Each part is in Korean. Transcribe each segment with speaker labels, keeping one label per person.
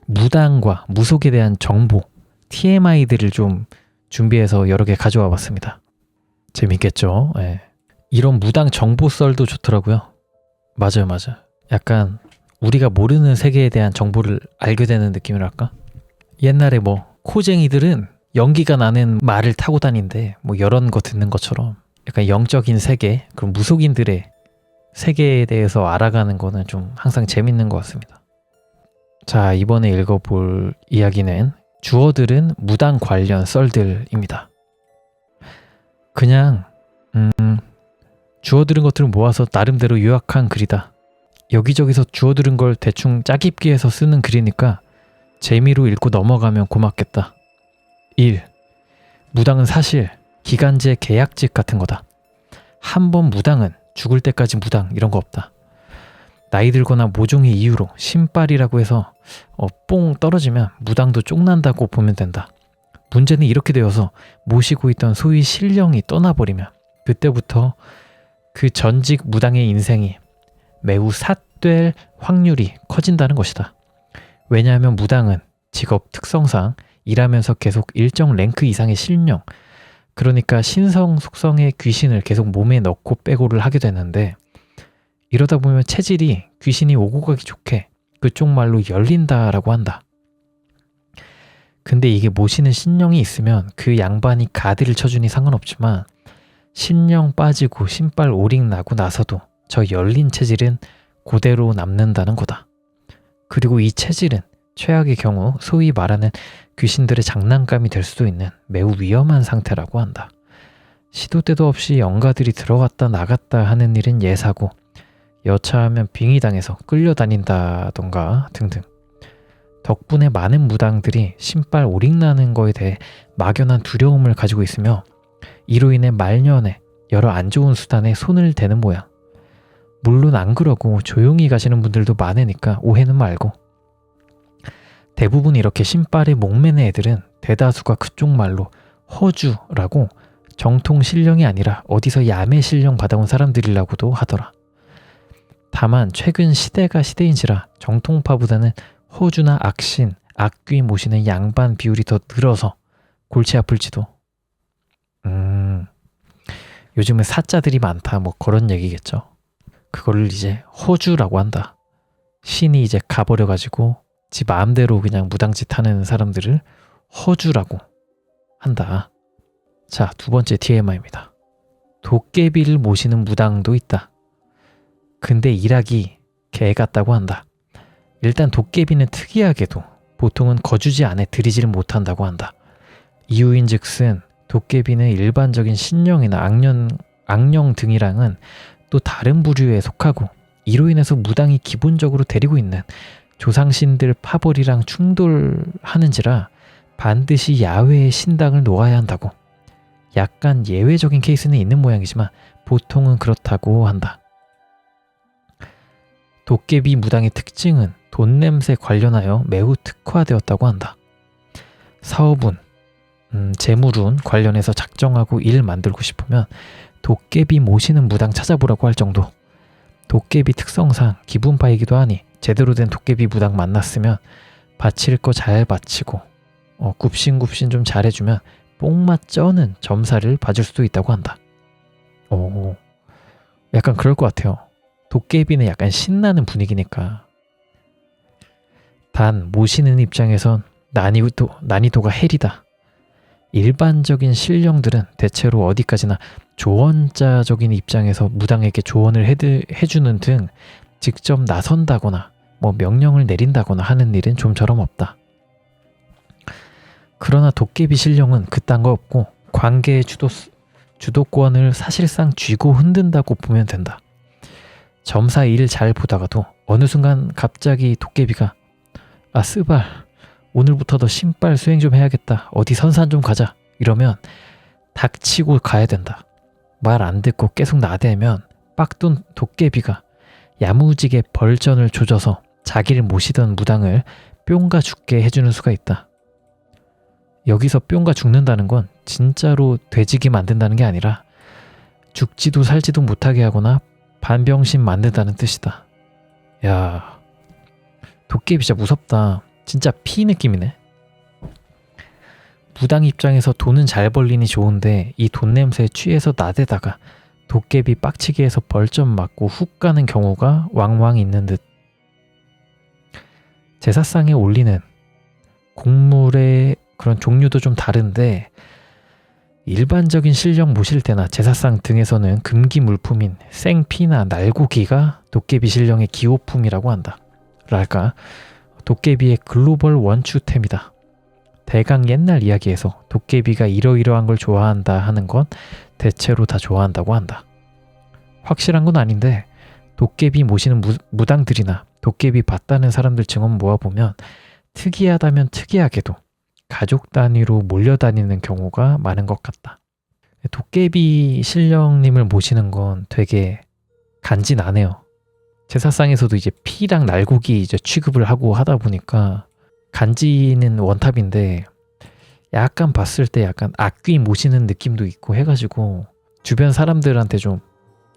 Speaker 1: 무당과 무속에 대한 정보, TMI들을 좀 준비해서 여러 개 가져와 봤습니다. 재밌겠죠? 예. 이런 무당 정보 썰도 좋더라고요. 맞아요. 약간 우리가 모르는 세계에 대한 정보를 알게 되는 느낌이랄까? 옛날에 뭐 코쟁이들은 연기가 나는 말을 타고 다닌대, 뭐 이런 거 듣는 것처럼 약간 영적인 세계, 그럼 무속인들의 세계에 대해서 알아가는 거는 좀 항상 재밌는 것 같습니다. 자, 이번에 읽어볼 이야기는 주어들은 무당 관련 썰들입니다. 그냥 주어들은 것들을 모아서 나름대로 요약한 글이다. 여기저기서 주어들은 걸 대충 짜깁기 해서 쓰는 글이니까 재미로 읽고 넘어가면 고맙겠다. 1. 무당은 사실 기간제 계약직 같은 거다. 한 번 무당은 죽을 때까지 무당 이런 거 없다. 나이 들거나 모종의 이유로 신빨이라고 해서 뽕 떨어지면 무당도 쪽난다고 보면 된다. 문제는 이렇게 되어서 모시고 있던 소위 신령이 떠나버리면 그때부터 그 전직 무당의 인생이 매우 삿될 확률이 커진다는 것이다. 왜냐하면 무당은 직업 특성상 일하면서 계속 일정 랭크 이상의 신령, 그러니까 신성 속성의 귀신을 계속 몸에 넣고 빼고를 하게 되는데, 이러다 보면 체질이 귀신이 오고 가기 좋게 그쪽 말로 열린다라고 한다. 근데 이게 모시는 신령이 있으면 그 양반이 가드를 쳐주니 상관없지만 신령 빠지고 신빨 오링 나고 나서도 저 열린 체질은 그대로 남는다는 거다. 그리고 이 체질은 최악의 경우 소위 말하는 귀신들의 장난감이 될 수도 있는 매우 위험한 상태라고 한다. 시도 때도 없이 영가들이 들어갔다 나갔다 하는 일은 예사고, 여차하면 빙의당해서 끌려다닌다던가 등등. 덕분에 많은 무당들이 신빨 오링나는 거에 대해 막연한 두려움을 가지고 있으며 이로 인해 말년에 여러 안 좋은 수단에 손을 대는 모양. 물론 안 그러고 조용히 가시는 분들도 많으니까 오해는 말고. 대부분 이렇게 신빨에 목매는 애들은 대다수가 그쪽 말로 허주라고 정통 신령이 아니라 어디서 야매 신령 받아온 사람들이라고도 하더라. 다만 최근 시대가 시대인지라 정통파보다는 허주나 악신, 악귀 모시는 양반 비율이 더 늘어서 골치 아플지도. 요즘은 사자들이 많다 뭐 그런 얘기겠죠. 그거를 이제 허주라고 한다. 신이 이제 가버려가지고 지 마음대로 그냥 무당짓 하는 사람들을 허주라고 한다. 자, 두 번째 TMI입니다. 도깨비를 모시는 무당도 있다. 근데 일하기 개 같다고 한다. 일단 도깨비는 특이하게도 보통은 거주지 안에 들이질 못한다고 한다. 이유인즉슨 도깨비는 일반적인 신령이나 악령 등이랑은 또 다른 부류에 속하고, 이로 인해서 무당이 기본적으로 데리고 있는 조상신들 파벌이랑 충돌하는지라 반드시 야외에 신당을 놓아야 한다고. 약간 예외적인 케이스는 있는 모양이지만 보통은 그렇다고 한다. 도깨비 무당의 특징은 돈 냄새 관련하여 매우 특화되었다고 한다. 사업운, 재물운 관련해서 작정하고 일 만들고 싶으면 도깨비 모시는 무당 찾아보라고 할 정도. 도깨비 특성상 기분파이기도 하니 제대로 된 도깨비 무당 만났으면 바칠 거 잘 바치고 굽신굽신 좀 잘해주면 뽕맛 쩌는 점사를 봐줄 수도 있다고 한다. 오, 약간 그럴 것 같아요. 도깨비는 약간 신나는 분위기니까. 단 모시는 입장에선 난이도가 헬이다. 일반적인 신령들은 대체로 어디까지나 조언자적인 입장에서 무당에게 조언을 해주는 등 직접 나선다거나 뭐 명령을 내린다거나 하는 일은 좀처럼 없다. 그러나 도깨비 신령은 그딴 거 없고 관계의 주도권을 사실상 쥐고 흔든다고 보면 된다. 점사 일 잘 보다가도 어느 순간 갑자기 도깨비가 스발 오늘부터 너 신빨 수행 좀 해야겠다. 어디 선산 좀 가자. 이러면 닥치고 가야 된다. 말 안 듣고 계속 나대면 빡돈 도깨비가 야무지게 벌전을 조져서 자기를 모시던 무당을 뿅가 죽게 해주는 수가 있다. 여기서 뿅가 죽는다는 건 진짜로 돼지게 만든다는 게 아니라 죽지도 살지도 못하게 하거나 반병신 만든다는 뜻이다. 야, 도깨비 진짜 무섭다. 진짜 피 느낌이네. 무당 입장에서 돈은 잘 벌리니 좋은데 이 돈 냄새에 취해서 나대다가 도깨비 빡치게 해서 벌점 맞고 훅 가는 경우가 왕왕 있는 듯. 제사상에 올리는 곡물의 그런 종류도 좀 다른데 일반적인 신령 모실 때나 제사상 등에서는 금기 물품인 생피나 날고기가 도깨비 신령의 기호품이라고 한다. 랄까 도깨비의 글로벌 원추템이다. 대강 옛날 이야기에서 도깨비가 이러이러한 걸 좋아한다 하는 건 대체로 다 좋아한다고 한다. 확실한 건 아닌데 도깨비 모시는 무당들이나 도깨비 봤다는 사람들 증언 모아보면 특이하다면 특이하게도 가족 단위로 몰려다니는 경우가 많은 것 같다. 도깨비 신령님을 모시는 건 되게 간지나네요. 제사상에서도 이제 피랑 날고기 이제 취급을 하고 하다 보니까 간지는 원탑인데 약간 봤을 때 약간 악귀 모시는 느낌도 있고 해가지고 주변 사람들한테 좀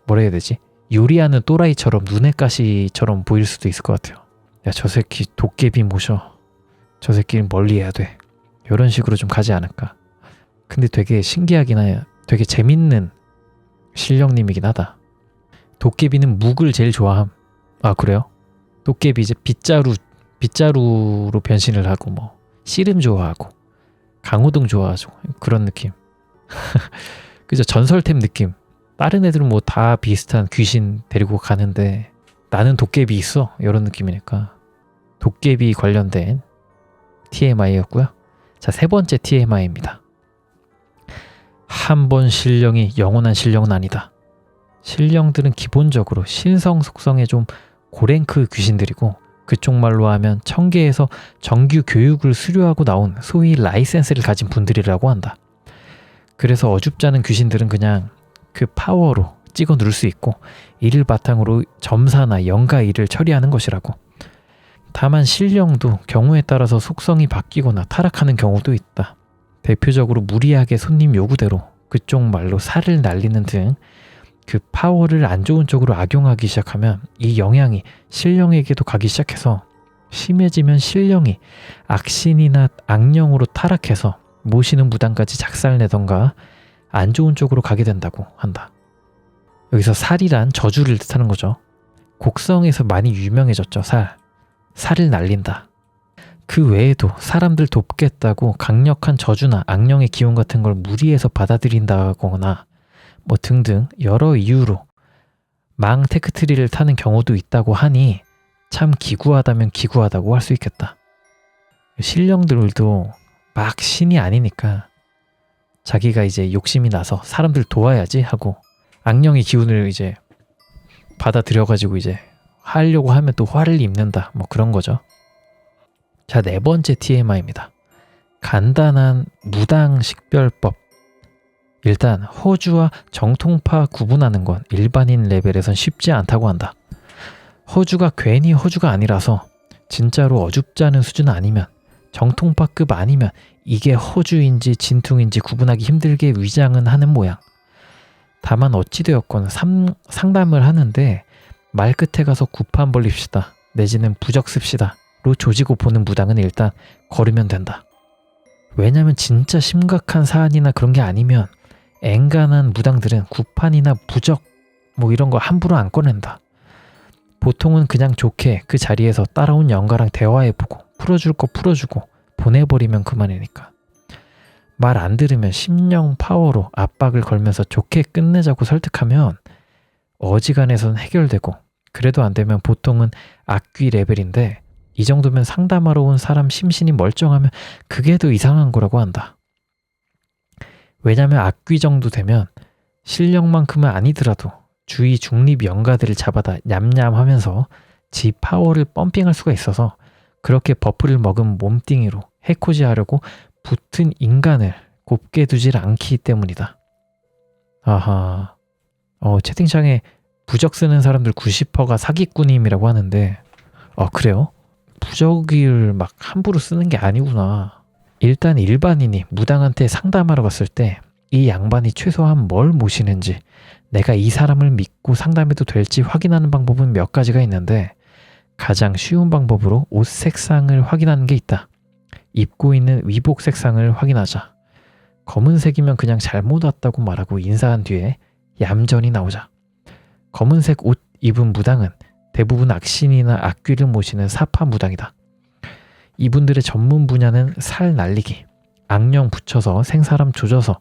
Speaker 1: 뭐라 해야 되지? 요리하는 또라이처럼 눈엣 가시처럼 보일 수도 있을 것 같아요. 야, 저 새끼 도깨비 모셔. 저 새끼는 멀리 해야 돼. 이런 식으로 좀 가지 않을까. 근데 되게 신기하긴 해. 되게 재밌는 신령님이긴 하다. 도깨비는 묵을 제일 좋아함. 아, 그래요? 도깨비 이제 빗자루로 변신을 하고 뭐 씨름 좋아하고 강호동 좋아하고 그런 느낌. 그죠? 전설템 느낌. 다른 애들은 뭐 다 비슷한 귀신 데리고 가는데 나는 도깨비 있어. 이런 느낌이니까 도깨비 관련된 TMI였고요. 자, 세 번째 TMI입니다. 한 번 신령이 영원한 신령은 아니다. 신령들은 기본적으로 신성 속성의 좀 고랭크 귀신들이고 그쪽 말로 하면 청계에서 정규 교육을 수료하고 나온 소위 라이센스를 가진 분들이라고 한다. 그래서 어줍잖은 귀신들은 그냥 그 파워로 찍어 누를 수 있고 이를 바탕으로 점사나 영가 일을 처리하는 것이라고. 다만 신령도 경우에 따라서 속성이 바뀌거나 타락하는 경우도 있다. 대표적으로 무리하게 손님 요구대로 그쪽 말로 살을 날리는 등 그 파워를 안 좋은 쪽으로 악용하기 시작하면 이 영향이 신령에게도 가기 시작해서 심해지면 신령이 악신이나 악령으로 타락해서 모시는 무당까지 작살내던가 안 좋은 쪽으로 가게 된다고 한다. 여기서 살이란 저주를 뜻하는 거죠. 곡성에서 많이 유명해졌죠. 살을 날린다. 그 외에도 사람들 돕겠다고 강력한 저주나 악령의 기운 같은 걸 무리해서 받아들인다거나 뭐 등등 여러 이유로 망 테크트리를 타는 경우도 있다고 하니 참 기구하다면 기구하다고 할 수 있겠다. 신령들도 막 신이 아니니까 자기가 이제 욕심이 나서 사람들 도와야지 하고 악령의 기운을 이제 받아들여가지고 이제 하려고 하면 또 화를 입는다. 뭐 그런 거죠. 자, 네 번째 TMI입니다. 간단한 무당 식별법. 일단 허주와 정통파 구분하는 건 일반인 레벨에선 쉽지 않다고 한다. 허주가 괜히 허주가 아니라서 진짜로 어줍잖은 수준 아니면 정통파급 아니면 이게 허주인지 진퉁인지 구분하기 힘들게 위장은 하는 모양. 다만 어찌되었건 상담을 하는데 말 끝에 가서 구판 벌립시다 내지는 부적 씁시다 로 조지고 보는 무당은 일단 거르면 된다. 왜냐면 진짜 심각한 사안이나 그런 게 아니면 앵간한 무당들은 구판이나 부적 뭐 이런 거 함부로 안 꺼낸다. 보통은 그냥 좋게 그 자리에서 따라온 영가랑 대화해보고 풀어줄 거 풀어주고 보내버리면 그만이니까. 말 안 들으면 심령 파워로 압박을 걸면서 좋게 끝내자고 설득하면 어지간해선 해결되고 그래도 안 되면 보통은 악귀 레벨인데 이 정도면 상담하러 온 사람 심신이 멀쩡하면 그게 더 이상한 거라고 한다. 왜냐면 악귀 정도 되면 실력만큼은 아니더라도 주위 중립 영가들을 잡아다 냠냠하면서 지 파워를 펌핑할 수가 있어서 그렇게 버프를 먹은 몸뚱이로 해코지하려고 붙은 인간을 곱게 두질 않기 때문이다. 아하. 채팅창에 부적 쓰는 사람들 90%가 사기꾼임이라고 하는데 그래요? 부적을 막 함부로 쓰는 게 아니구나. 일단 일반인이 무당한테 상담하러 갔을 때 이 양반이 최소한 뭘 모시는지 내가 이 사람을 믿고 상담해도 될지 확인하는 방법은 몇 가지가 있는데 가장 쉬운 방법으로 옷 색상을 확인하는 게 있다. 입고 있는 위복 색상을 확인하자. 검은색이면 그냥 잘못 왔다고 말하고 인사한 뒤에 얌전히 나오자. 검은색 옷 입은 무당은 대부분 악신이나 악귀를 모시는 사파 무당이다. 이분들의 전문 분야는 살 날리기, 악령 붙여서 생사람 조져서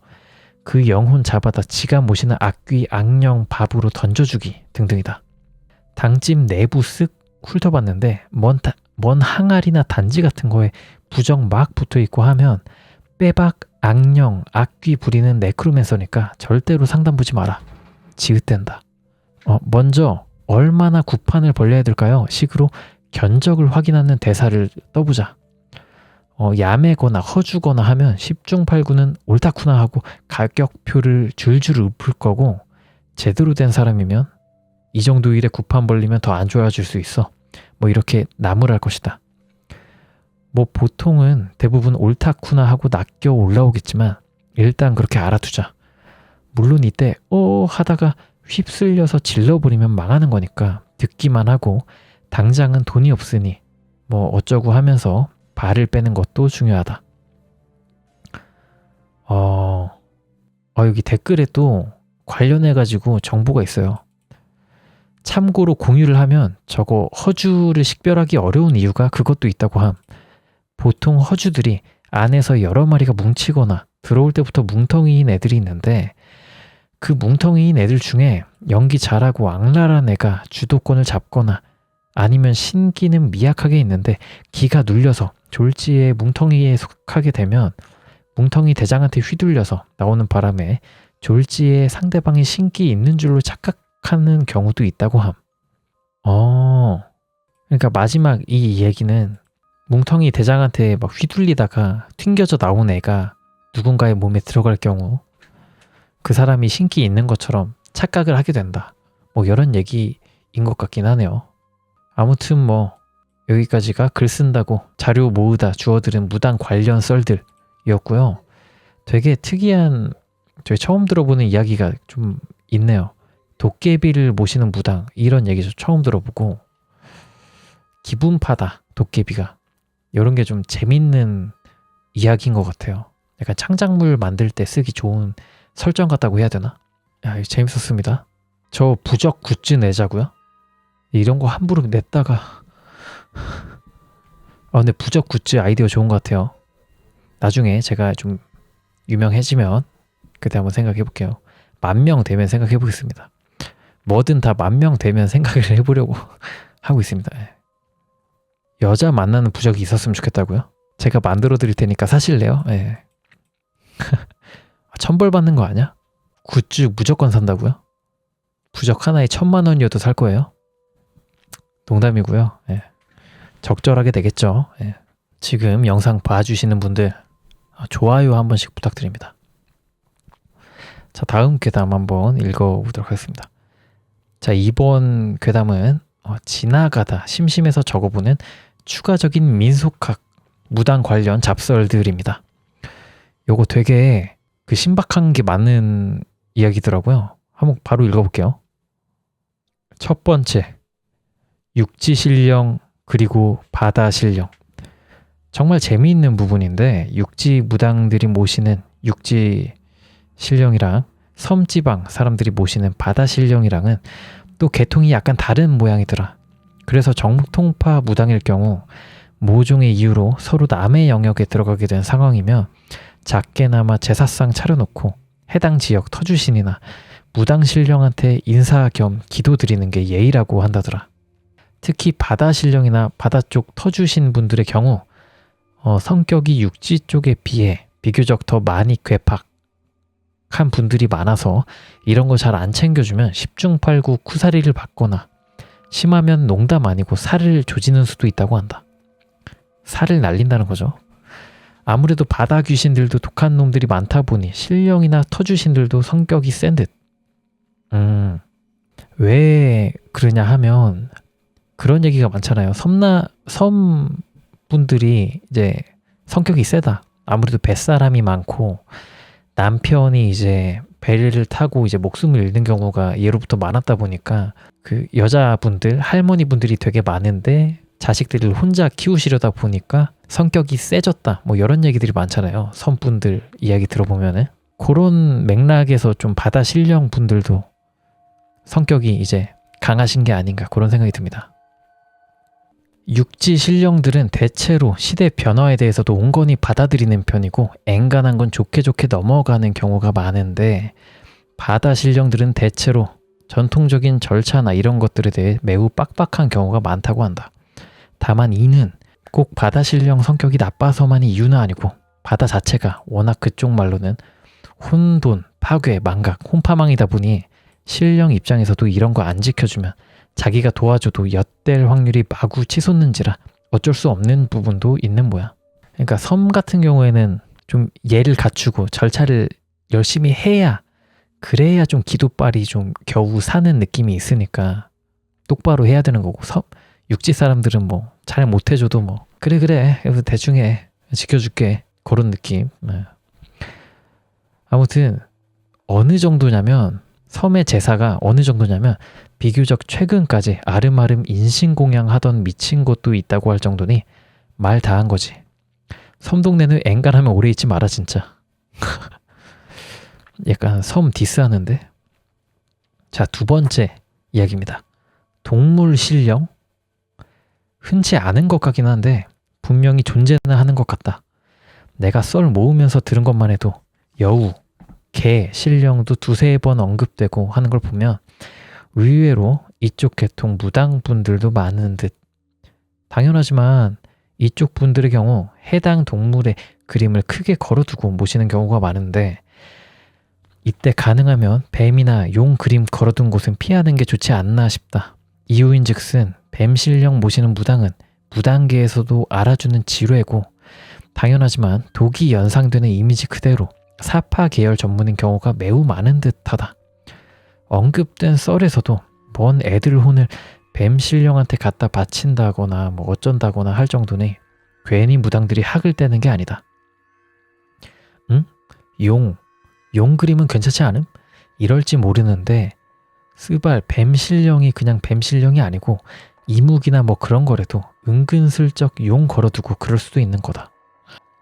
Speaker 1: 그 영혼 잡아다 지가 모시는 악귀, 악령 밥으로 던져주기 등등이다. 당집 내부 쓱 훑어봤는데 먼 항아리나 단지 같은 거에 부적 막 붙어있고 하면 빼박, 악령, 악귀 부리는 네크로맨서니까 절대로 상담 보지 마라. 지읒된다. 먼저 얼마나 구판을 벌려야 될까요? 식으로 견적을 확인하는 대사를 떠보자. 야매거나 허주거나 하면 10중 8구는 옳다구나 하고 가격표를 줄줄 읊을 거고, 제대로 된 사람이면 이 정도 일에 구판 벌리면 더 안 좋아질 수 있어. 뭐 이렇게 나무랄 것이다. 뭐 보통은 대부분 옳다구나 하고 낚여 올라오겠지만 일단 그렇게 알아두자. 물론 이때 하다가 휩쓸려서 질러버리면 망하는 거니까 듣기만 하고 당장은 돈이 없으니 뭐 어쩌고 하면서 발을 빼는 것도 중요하다. 여기 댓글에 또 관련해가지고 정보가 있어요. 참고로 공유를 하면 저거 허주를 식별하기 어려운 이유가 그것도 있다고 함. 보통 허주들이 안에서 여러 마리가 뭉치거나 들어올 때부터 뭉텅이인 애들이 있는데, 그 뭉텅이인 애들 중에 연기 잘하고 악랄한 애가 주도권을 잡거나 아니면 신기는 미약하게 있는데 기가 눌려서 졸지에 뭉텅이에 속하게 되면 뭉텅이 대장한테 휘둘려서 나오는 바람에 졸지에 상대방이 신기 있는 줄로 착각하는 경우도 있다고 함. 그러니까 마지막 이 얘기는 뭉텅이 대장한테 막 휘둘리다가 튕겨져 나온 애가 누군가의 몸에 들어갈 경우 그 사람이 신기 있는 것처럼 착각을 하게 된다. 뭐 이런 얘기인 것 같긴 하네요. 아무튼 뭐 여기까지가 글 쓴다고 자료 모으다 주워들은 무당 관련 썰들이었고요. 되게 특이한, 저희 처음 들어보는 이야기가 좀 있네요. 도깨비를 모시는 무당, 이런 얘기 처음 들어보고, 기분파다 도깨비가, 이런 게 좀 재밌는 이야기인 것 같아요. 약간 창작물 만들 때 쓰기 좋은 설정 같다고 해야 되나? 재밌었습니다. 저 부적 굿즈 내자고요? 이런 거 함부로 냈다가 근데 부적 굿즈 아이디어 좋은 것 같아요. 나중에 제가 좀 유명해지면 그때 한번 생각해 볼게요. 10,000명 되면 생각해 보겠습니다. 뭐든 다 10,000명 되면 생각을 해보려고 하고 있습니다. 여자 만나는 부적이 있었으면 좋겠다고요? 제가 만들어 드릴 테니까 사실래요? 천벌 받는 거 아니야? 굿즈 무조건 산다고요? 부적 하나에 1,000,000원이어도 살 거예요? 농담이고요. 적절하게 되겠죠. 지금 영상 봐주시는 분들 좋아요 한 번씩 부탁드립니다. 자, 다음 괴담 한번 읽어보도록 하겠습니다. 자, 이번 괴담은 지나가다 심심해서 적어보는 추가적인 민속학 무당 관련 잡설들입니다. 요거 되게 신박한 게 많은 이야기더라고요. 한번 바로 읽어볼게요. 첫 번째, 육지 신령 그리고 바다 신령. 정말 재미있는 부분인데, 육지 무당들이 모시는 육지 신령이랑 섬지방 사람들이 모시는 바다 신령이랑은 또 계통이 약간 다른 모양이더라. 그래서 정통파 무당일 경우 모종의 이유로 서로 남의 영역에 들어가게 된 상황이면 작게나마 제사상 차려놓고 해당 지역 터주신이나 무당 신령한테 인사 겸 기도 드리는 게 예의라고 한다더라. 특히 바다 신령이나 바다 쪽 터주신 분들의 경우 성격이 육지 쪽에 비해 비교적 더 많이 괴팍한 분들이 많아서 이런 거 잘 안 챙겨주면 10중 8구 쿠사리를 받거나 심하면 농담 아니고 살을 조지는 수도 있다고 한다. 살을 날린다는 거죠. 아무래도 바다 귀신들도 독한 놈들이 많다 보니 신령이나 터주신들도 성격이 센 듯. 왜 그러냐 하면 그런 얘기가 많잖아요. 섬 분들이 이제 성격이 세다. 아무래도 뱃사람이 많고 남편이 이제 배를 타고 이제 목숨을 잃는 경우가 예로부터 많았다 보니까 그 여자분들, 할머니분들이 되게 많은데 자식들을 혼자 키우시려다 보니까 성격이 세졌다. 뭐 이런 얘기들이 많잖아요. 섬분들 이야기 들어보면은. 그런 맥락에서 좀 바다 신령 분들도 성격이 이제 강하신 게 아닌가 그런 생각이 듭니다. 육지 신령들은 대체로 시대 변화에 대해서도 온건히 받아들이는 편이고 엔간한 건 좋게 좋게 넘어가는 경우가 많은데 바다 신령들은 대체로 전통적인 절차나 이런 것들에 대해 매우 빡빡한 경우가 많다고 한다. 다만 이는 꼭 바다 신령 성격이 나빠서만이 이유는 아니고 바다 자체가 워낙 그쪽 말로는 혼돈, 파괴, 망각, 혼파망이다 보니 신령 입장에서도 이런 거 안 지켜주면 자기가 도와줘도 엿될 확률이 마구 치솟는지라 어쩔 수 없는 부분도 있는 모양. 그러니까 섬 같은 경우에는 좀 예를 갖추고 절차를 열심히 해야 그래야 좀 기도빨이 좀 겨우 사는 느낌이 있으니까 똑바로 해야 되는 거고 육지 사람들은 뭐 잘 못해줘도 뭐 그래 대충 해 지켜줄게 그런 느낌. 아무튼 어느 정도냐면 섬의 제사가 어느 정도냐면 비교적 최근까지 아름아름 인신공양하던 미친 곳도 있다고 할 정도니 말 다 한 거지. 섬 동네는 엔간하면 오래 있지 마라 진짜. 약간 섬 디스하는데. 자, 두 번째 이야기입니다. 동물 신령. 흔치 않은 것 같긴 한데 분명히 존재는 하는 것 같다. 내가 썰 모으면서 들은 것만 해도 여우, 개, 신령도 두세 번 언급되고 하는 걸 보면 의외로 이쪽 계통 무당분들도 많은 듯. 당연하지만 이쪽 분들의 경우 해당 동물의 그림을 크게 걸어두고 모시는 경우가 많은데 이때 가능하면 뱀이나 용 그림 걸어둔 곳은 피하는 게 좋지 않나 싶다. 이유인즉슨 뱀 신령 모시는 무당은 무당계에서도 알아주는 지뢰고 당연하지만 독이 연상되는 이미지 그대로 사파 계열 전문인 경우가 매우 많은 듯하다. 언급된 썰에서도 뭔 애들 혼을 뱀 신령한테 갖다 바친다거나 뭐 어쩐다거나 할 정도니 괜히 무당들이 학을 떼는 게 아니다. 응? 용 그림은 괜찮지 않음? 이럴지 모르는데 스발 뱀 신령이 그냥 뱀 신령이 아니고 이묵이나 뭐 그런 거래도 은근슬쩍 용 걸어두고 그럴 수도 있는 거다.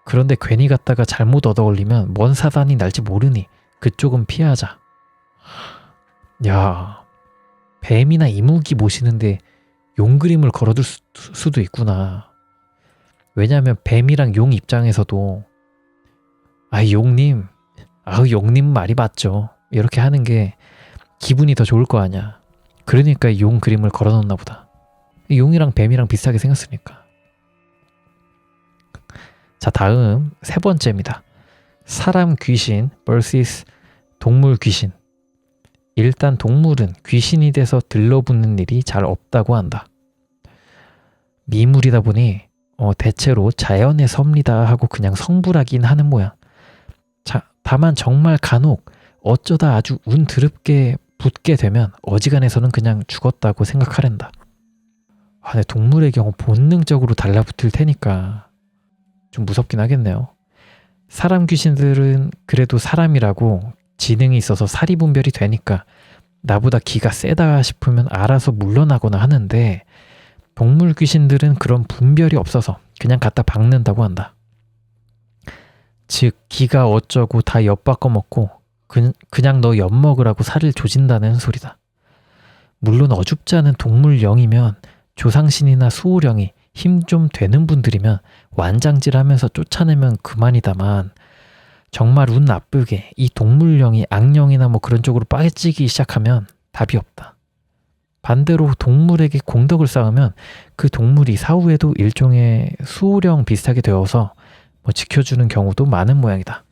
Speaker 1: 그런데 괜히 갔다가 잘못 얻어 걸리면 뭔 사단이 날지 모르니 그쪽은 피하자. 야, 뱀이나 이묵이 모시는데 용 그림을 걸어둘 수도 있구나. 왜냐하면 뱀이랑 용 입장에서도 용님 말이 맞죠. 이렇게 하는 게 기분이 더 좋을 거 아니야. 그러니까 용 그림을 걸어놓나 보다. 용이랑 뱀이랑 비슷하게 생겼으니까. 자, 다음 세 번째입니다. 사람 귀신 vs 동물 귀신. 일단 동물은 귀신이 돼서 들러붙는 일이 잘 없다고 한다. 미물이다 보니 대체로 자연의 섭리다 하고 그냥 성불하긴 하는 모양. 자, 다만 정말 간혹 어쩌다 아주 운 드럽게 붙게 되면 어지간해서는 그냥 죽었다고 생각하랜다. 근데 동물의 경우 본능적으로 달라붙을 테니까 좀 무섭긴 하겠네요. 사람 귀신들은 그래도 사람이라고 지능이 있어서 사리분별이 되니까 나보다 기가 세다 싶으면 알아서 물러나거나 하는데 동물 귀신들은 그런 분별이 없어서 그냥 갖다 박는다고 한다. 즉 기가 어쩌고 다 엿바꿔 먹고 그냥 너 엿먹으라고 살을 조진다는 소리다. 물론 어줍지 않은 동물령이면 조상신이나 수호령이 힘 좀 되는 분들이면 완장질하면서 쫓아내면 그만이다만 정말 운 나쁘게 이 동물령이 악령이나 뭐 그런 쪽으로 빠지기 시작하면 답이 없다. 반대로 동물에게 공덕을 쌓으면 그 동물이 사후에도 일종의 수호령 비슷하게 되어서 뭐 지켜주는 경우도 많은 모양이다.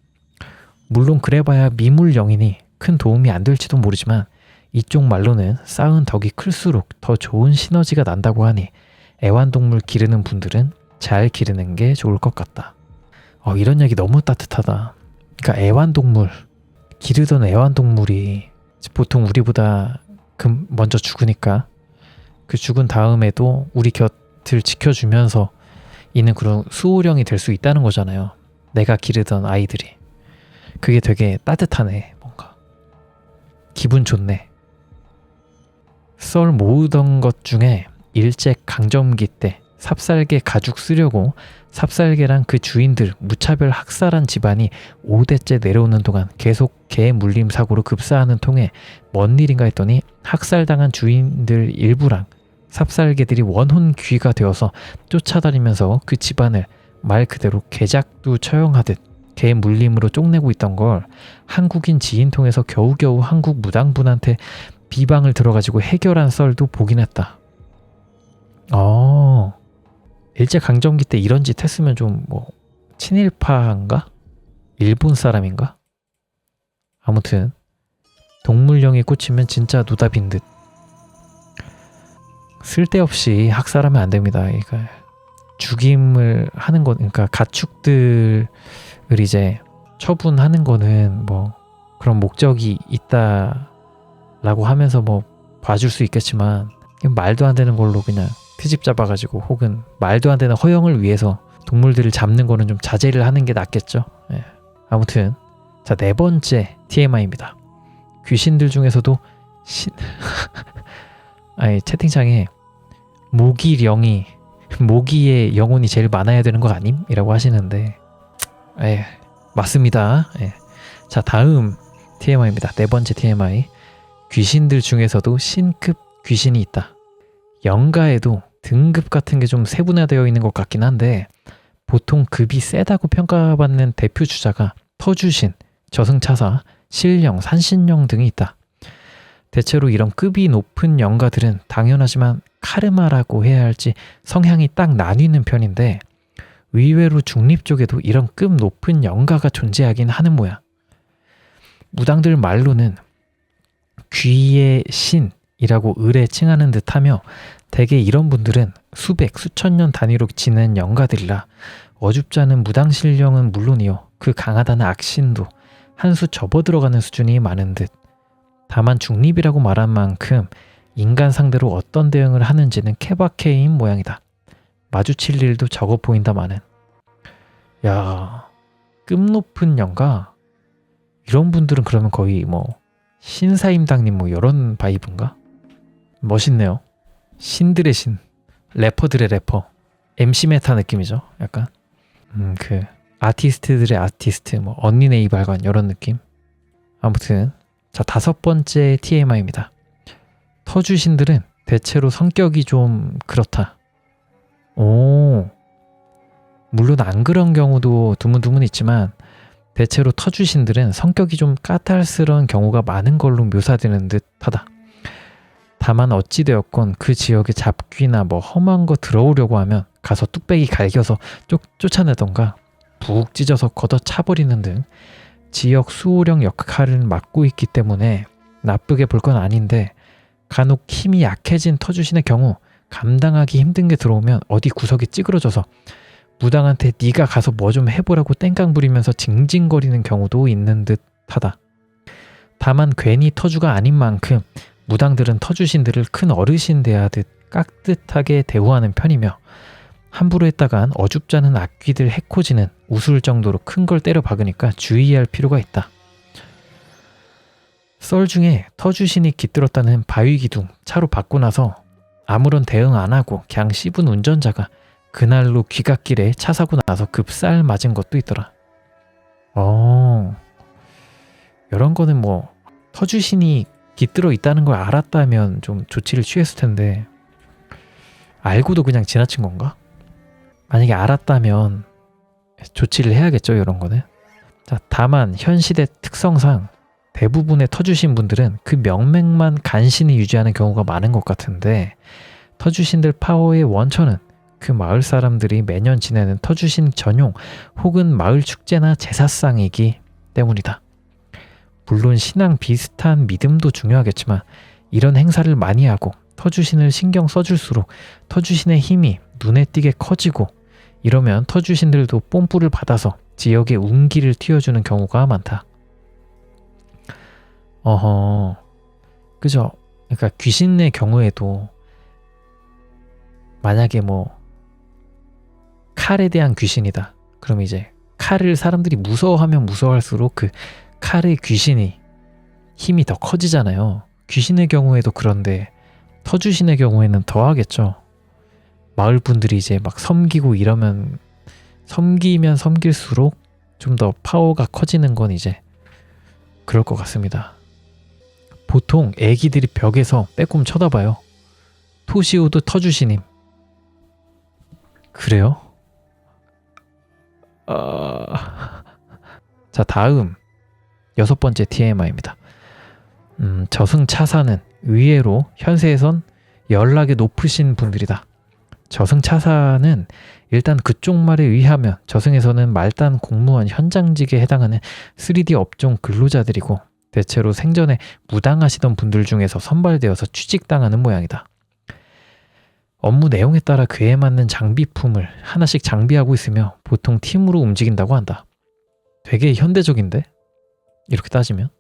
Speaker 1: 물론 그래봐야 미물령이니 큰 도움이 안 될지도 모르지만 이쪽 말로는 쌓은 덕이 클수록 더 좋은 시너지가 난다고 하니 애완동물 기르는 분들은 잘 기르는 게 좋을 것 같다. 이런 얘기 너무 따뜻하다. 그러니까 애완동물, 기르던 애완동물이 보통 우리보다 먼저 죽으니까 그 죽은 다음에도 우리 곁을 지켜주면서 있는 그런 수호령이 될 수 있다는 거잖아요. 내가 기르던 아이들이. 그게 되게 따뜻하네. 뭔가 기분 좋네. 썰 모으던 것 중에 일제 강점기 때 삽살개 가죽 쓰려고 삽살개랑 그 주인들 무차별 학살한 집안이 5대째 내려오는 동안 계속 개 물림 사고로 급사하는 통에 뭔 일인가 했더니 학살당한 주인들 일부랑 삽살개들이 원혼 귀가 되어서 쫓아다니면서 그 집안을 말 그대로 개작두 처형하듯 개 물림으로 쪽내고 있던 걸 한국인 지인 통해서 겨우겨우 한국 무당분한테 비방을 들어가지고 해결한 썰도 보긴 했다. 일제강점기 때 이런 짓 했으면 좀 뭐 친일파인가? 일본 사람인가? 아무튼 동물령이 꽂히면 진짜 노답인 듯. 쓸데없이 학살하면 안 됩니다. 그러니까 죽임을 하는 건, 그러니까 가축들을 이제 처분하는 거는 뭐 그런 목적이 있다라고 하면서 뭐 봐줄 수 있겠지만 말도 안 되는 걸로 그냥 트집 잡아가지고 혹은 말도 안 되는 허영을 위해서 동물들을 잡는 거는 좀 자제를 하는 게 낫겠죠. 예. 아무튼 자, 4번째 TMI입니다. 귀신들 중에서도 아니 채팅창에 모기의 영혼이 제일 많아야 되는 거 아님? 이라고 하시는데 맞습니다. 자, 다음 TMI입니다. 4번째 TMI. 귀신들 중에서도 신급 귀신이 있다. 영가에도 등급 같은 게 좀 세분화되어 있는 것 같긴 한데 보통 급이 세다고 평가받는 대표 주자가 터주신, 저승차사, 신령, 산신령 등이 있다. 대체로 이런 급이 높은 영가들은 당연하지만 카르마라고 해야 할지 성향이 딱 나뉘는 편인데 의외로 중립 쪽에도 이런 급 높은 영가가 존재하긴 하는 모양. 무당들 말로는 귀의 신이라고 을에 칭하는 듯하며 대개 이런 분들은 수백, 수천 년 단위로 지낸 영가들이라 어줍지 않은 무당신령은 물론이요 그 강하다는 악신도 한 수 접어들어가는 수준이 많은 듯. 다만 중립이라고 말한 만큼 인간 상대로 어떤 대응을 하는지는 케바케인 모양이다. 마주칠 일도 적어 보인다마는. 야, 급 높은 영가? 이런 분들은 그러면 거의 뭐 신사임당님 뭐 이런 바이브인가? 멋있네요. 신들의 신, 래퍼들의 래퍼, MC 메타 느낌이죠. 약간 그 아티스트들의 아티스트, 뭐 언니네 이발관 이런 느낌. 아무튼 자, 5번째 TMI입니다. 터주신들은 대체로 성격이 좀 그렇다. 물론 안 그런 경우도 드문드문 있지만 대체로 터주신들은 성격이 좀 까탈스러운 경우가 많은 걸로 묘사되는 듯하다. 다만 어찌되었건 그 지역에 잡귀나 뭐 험한 거 들어오려고 하면 가서 뚝배기 갈겨서 쫓아내던가 푹 찢어서 걷어차버리는 등 지역 수호령 역할을 맡고 있기 때문에 나쁘게 볼 건 아닌데 간혹 힘이 약해진 터주신의 경우 감당하기 힘든 게 들어오면 어디 구석이 찌그러져서 무당한테 네가 가서 뭐 좀 해보라고 땡깡 부리면서 징징거리는 경우도 있는 듯하다. 다만 괜히 터주가 아닌 만큼 무당들은 터주신들을 큰 어르신 대하듯 깍듯하게 대우하는 편이며 함부로 했다간 어줍지 않은 악귀들 해코지는 웃을 정도로 큰 걸 때려 박으니까 주의할 필요가 있다. 썰 중에 터주신이 깃들었다는 바위기둥 차로 받고 나서 아무런 대응 안 하고 그냥 씹은 운전자가 그날로 귀갓길에 차 사고 나서 급살 맞은 것도 있더라. 이런 거는 뭐 터주신이 깃들어 있다는 걸 알았다면 좀 조치를 취했을 텐데 알고도 그냥 지나친 건가? 만약에 알았다면 조치를 해야겠죠, 이런 거는. 자, 다만 현 시대 특성상 대부분의 터주신 분들은 그 명맥만 간신히 유지하는 경우가 많은 것 같은데 터주신들 파워의 원천은 그 마을 사람들이 매년 지내는 터주신 전용 혹은 마을 축제나 제사상이기 때문이다. 물론 신앙 비슷한 믿음도 중요하겠지만 이런 행사를 많이 하고 터주신을 신경 써줄수록 터주신의 힘이 눈에 띄게 커지고 이러면 터주신들도 뽐뿌를 받아서 지역에 운기를 튀어주는 경우가 많다. 그죠? 그러니까 귀신의 경우에도 만약에 뭐 칼에 대한 귀신이다. 그럼 이제 칼을 사람들이 무서워하면 무서워할수록 그 칼의 귀신이 힘이 더 커지잖아요. 귀신의 경우에도 그런데 터주신의 경우에는 더 하겠죠. 마을 분들이 이제 막 섬기고 이러면 섬기면 섬길수록 좀 더 파워가 커지는 건 이제 그럴 것 같습니다. 보통 애기들이 벽에서 빼꼼 쳐다봐요. 토시오도 터주시님. 그래요? 자, 다음 6번째 TMI입니다. 저승차사는 의외로 현세에선 연락이 높으신 분들이다. 저승차사는 일단 그쪽 말에 의하면 저승에서는 말단 공무원 현장직에 해당하는 3D 업종 근로자들이고 대체로 생전에 무당하시던 분들 중에서 선발되어서 취직당하는 모양이다. 업무 내용에 따라 그에 맞는 장비품을 하나씩 장비하고 있으며 보통 팀으로 움직인다고 한다. 되게 현대적인데? 이렇게 따지면?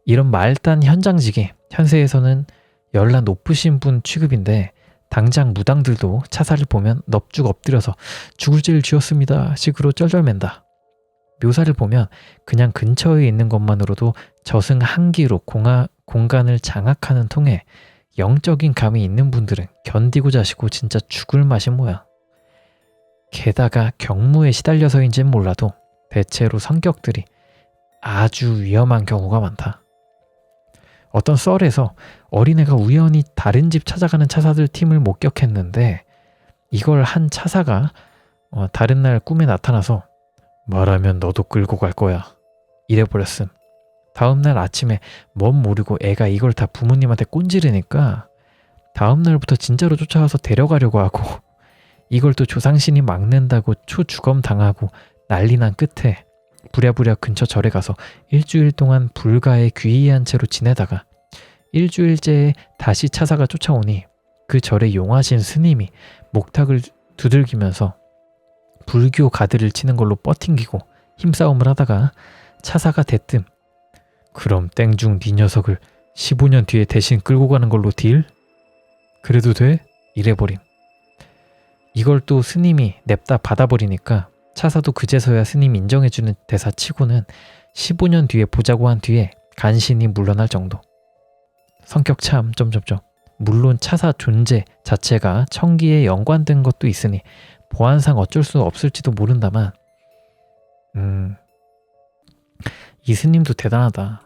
Speaker 1: 이런 말단 현장직이 현세에서는 연락 높으신 분 취급인데 당장 무당들도 차사를 보면 넙죽 엎드려서 죽을 죄를 지었습니다 식으로 쩔쩔맨다. 묘사를 보면 그냥 근처에 있는 것만으로도 저승 한기로 공간을 장악하는 통에 영적인 감이 있는 분들은 견디고 자시고 진짜 죽을 맛인 모양. 게다가 경무에 시달려서인지는 몰라도 대체로 성격들이 아주 위험한 경우가 많다. 어떤 썰에서 어린애가 우연히 다른 집 찾아가는 차사들 팀을 목격했는데 이걸 한 차사가 다른 날 꿈에 나타나서 말하면 너도 끌고 갈 거야 이래버렸음. 다음날 아침에 멋 모르고 애가 이걸 다 부모님한테 꼰지르니까 다음날부터 진짜로 쫓아와서 데려가려고 하고 이걸 또 조상신이 막는다고 초주검 당하고 난리 난 끝에 부랴부랴 근처 절에 가서 일주일 동안 불가에 귀의한 채로 지내다가 일주일째에 다시 차사가 쫓아오니 그 절에 용하신 스님이 목탁을 두들기면서 불교 가드를 치는 걸로 뻗팅기고 힘싸움을 하다가 차사가 대뜸 그럼 땡중 네 녀석을 15년 뒤에 대신 끌고 가는 걸로 딜? 그래도 돼? 이래버림. 이걸 또 스님이 냅다 받아버리니까 차사도 그제서야 스님 인정해주는 대사치고는 15년 뒤에 보자고 한 뒤에 간신히 물러날 정도. 성격 참... 물론 차사 존재 자체가 청기에 연관된 것도 있으니 보안상 어쩔 수 없을지도 모른다만 이 스님도 대단하다.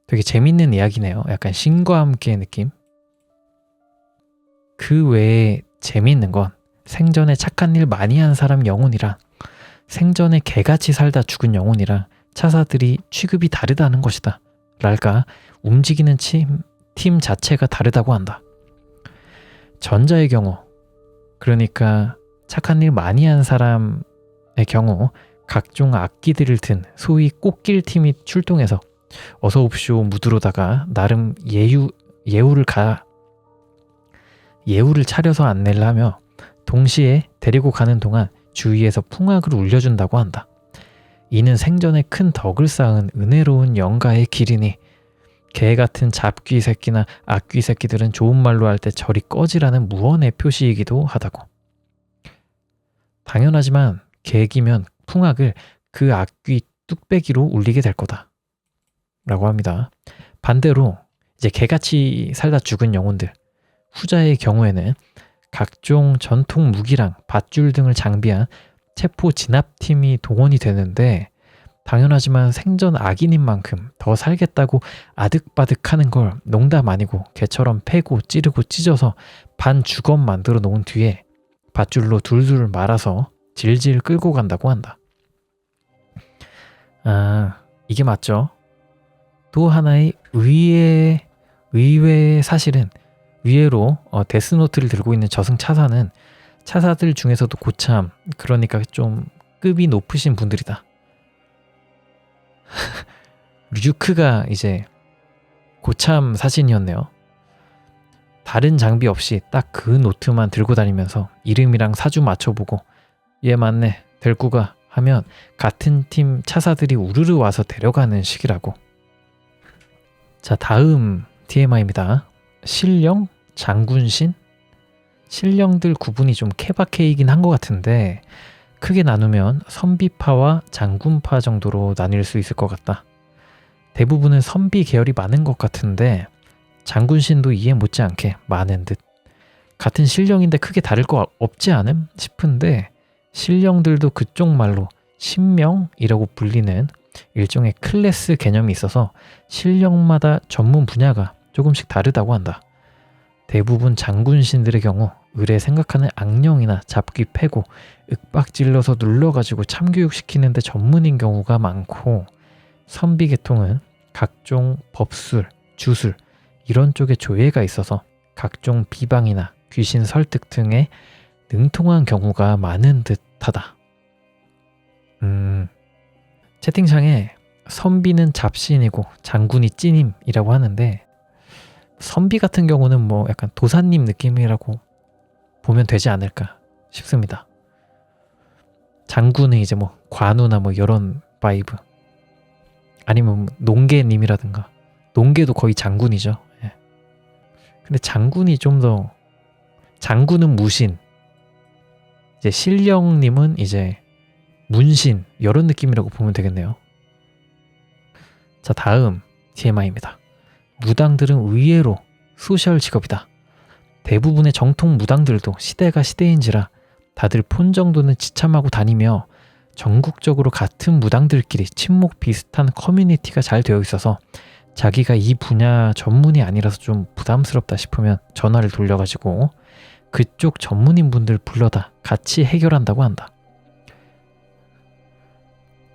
Speaker 1: 되게 재밌는 이야기네요. 약간 신과 함께의 느낌. 그 외에 재미있는 건 생전에 착한 일 많이 한 사람 영혼이랑 생전에 개같이 살다 죽은 영혼이랑 차사들이 취급이 다르다는 것이다. 랄까 움직이는 팀 자체가 다르다고 한다. 전자의 경우, 그러니까 착한 일 많이 한 사람의 경우 각종 악기들을 든 소위 꽃길 팀이 출동해서 어서 옵쇼 무드로다가 나름 예우를 차려서 안내를 하며 동시에 데리고 가는 동안 주위에서 풍악을 울려준다고 한다. 이는 생전에 큰 덕을 쌓은 은혜로운 영가의 길이니 개 같은 잡귀 새끼나 악귀 새끼들은 좋은 말로 할 때 저리 꺼지라는 무언의 표시이기도 하다고. 당연하지만 개기면 풍악을 그 악귀 뚝배기로 울리게 될 거다 라고 합니다. 반대로 이제 개같이 살다 죽은 영혼들, 후자의 경우에는 각종 전통 무기랑 밧줄 등을 장비한 체포 진압팀이 동원이 되는데 당연하지만 생전 악인인 만큼 더 살겠다고 아득바득하는 걸 농담 아니고 개처럼 패고 찌르고 찢어서 반 주검 만들어 놓은 뒤에 밧줄로 둘둘 말아서 질질 끌고 간다고 한다. 이게 맞죠? 또 하나의 의외의 사실은 위에로 데스노트를 들고 있는 저승차사는 차사들 중에서도 고참, 그러니까 좀 급이 높으신 분들이다. 류크가 이제 고참 사신이었네요. 다른 장비 없이 딱 그 노트만 들고 다니면서 이름이랑 사주 맞춰보고 얘 맞네 데리고 가 하면 같은 팀 차사들이 우르르 와서 데려가는 식이라고. 자, 다음 TMI입니다. 신령? 장군신? 신령들 구분이 좀 케바케이긴 한 것 같은데 크게 나누면 선비파와 장군파 정도로 나뉠 수 있을 것 같다. 대부분은 선비 계열이 많은 것 같은데 장군신도 이에 못지않게 많은 듯. 같은 신령인데 크게 다를 거 없지 않음 싶은데 신령들도 그쪽 말로 신명이라고 불리는 일종의 클래스 개념이 있어서 신령마다 전문 분야가 조금씩 다르다고 한다. 대부분 장군신들의 경우 을에 생각하는 악령이나 잡귀 패고 윽박질러서 눌러가지고 참교육시키는데 전문인 경우가 많고, 선비계통은 각종 법술, 주술 이런 쪽에 조예가 있어서 각종 비방이나 귀신 설득 등에 능통한 경우가 많은 듯하다. 채팅창에 선비는 잡신이고 장군이 찐임이라고 하는데, 선비 같은 경우는 뭐 약간 도사님 느낌이라고 보면 되지 않을까 싶습니다. 장군은 이제 뭐 관우나 뭐 이런 바이브, 아니면 농계님이라든가, 농계도 거의 장군이죠. 예. 근데 장군이 좀 더, 장군은 무신, 이제 신령님은 이제 문신, 이런 느낌이라고 보면 되겠네요. 자, 다음 TMI입니다. 무당들은 의외로 소셜 직업이다. 대부분의 정통 무당들도 시대가 시대인지라 다들 폰 정도는 지참하고 다니며 전국적으로 같은 무당들끼리 친목 비슷한 커뮤니티가 잘 되어 있어서 자기가 이 분야 전문이 아니라서 좀 부담스럽다 싶으면 전화를 돌려가지고 그쪽 전문인분들 불러다 같이 해결한다고 한다.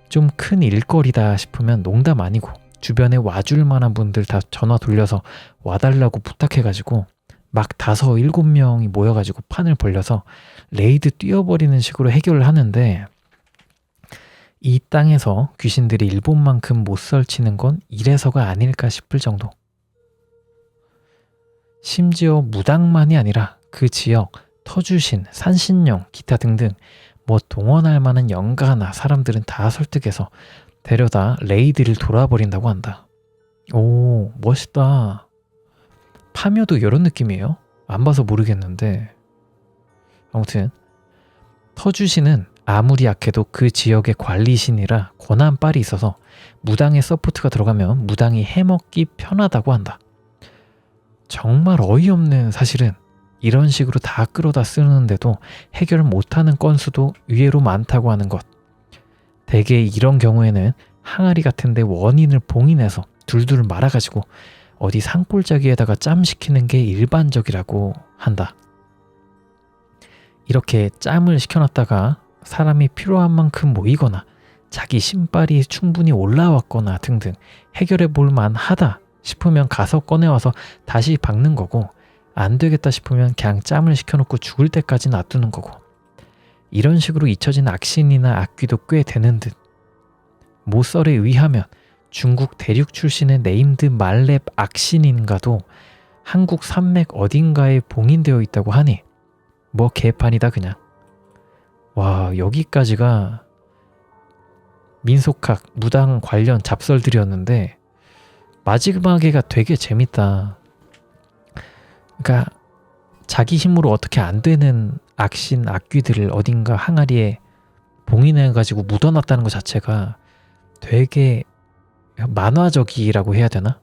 Speaker 1: 좀 큰 일거리다 싶으면 농담 아니고 주변에 와줄 만한 분들 다 전화 돌려서 와달라고 부탁해가지고 막 5, 7명이 모여가지고 판을 벌려서 레이드 뛰어버리는 식으로 해결을 하는데, 이 땅에서 귀신들이 일본만큼 못 설치는 건 이래서가 아닐까 싶을 정도. 심지어 무당만이 아니라 그 지역 터주신, 산신령, 기타 등등 뭐 동원할 만한 영가나 사람들은 다 설득해서 데려다 레이드를 돌아버린다고 한다. 오, 멋있다. 파묘도 이런 느낌이에요? 안 봐서 모르겠는데, 아무튼 터주신은 아무리 약해도 그 지역의 관리신이라 권한빨이 있어서 무당의 서포트가 들어가면 무당이 해먹기 편하다고 한다. 정말 어이없는 사실은 이런 식으로 다 끌어다 쓰는데도 해결 못하는 건수도 의외로 많다고 하는 것. 대개 이런 경우에는 항아리 같은데 원인을 봉인해서 둘둘 말아가지고 어디 산골짜기에다가 짬시키는 게 일반적이라고 한다. 이렇게 짬을 시켜놨다가 사람이 필요한 만큼 모이거나 자기 신발이 충분히 올라왔거나 등등 해결해 볼 만하다 싶으면 가서 꺼내와서 다시 박는 거고, 안 되겠다 싶으면 그냥 짬을 시켜놓고 죽을 때까지 놔두는 거고, 이런 식으로 잊혀진 악신이나 악귀도 꽤 되는 듯. 모썰에 의하면 중국 대륙 출신의 네임드 말렙 악신인가도 한국 산맥 어딘가에 봉인되어 있다고 하니 뭐 개판이다 그냥. 와, 여기까지가 민속학, 무당 관련 잡설들이었는데 마지막에가 되게 재밌다. 그러니까 자기 힘으로 어떻게 안 되는 악신, 악귀들을 어딘가 항아리에 봉인해가지고 묻어놨다는 것 자체가 되게 만화적이라고 해야 되나?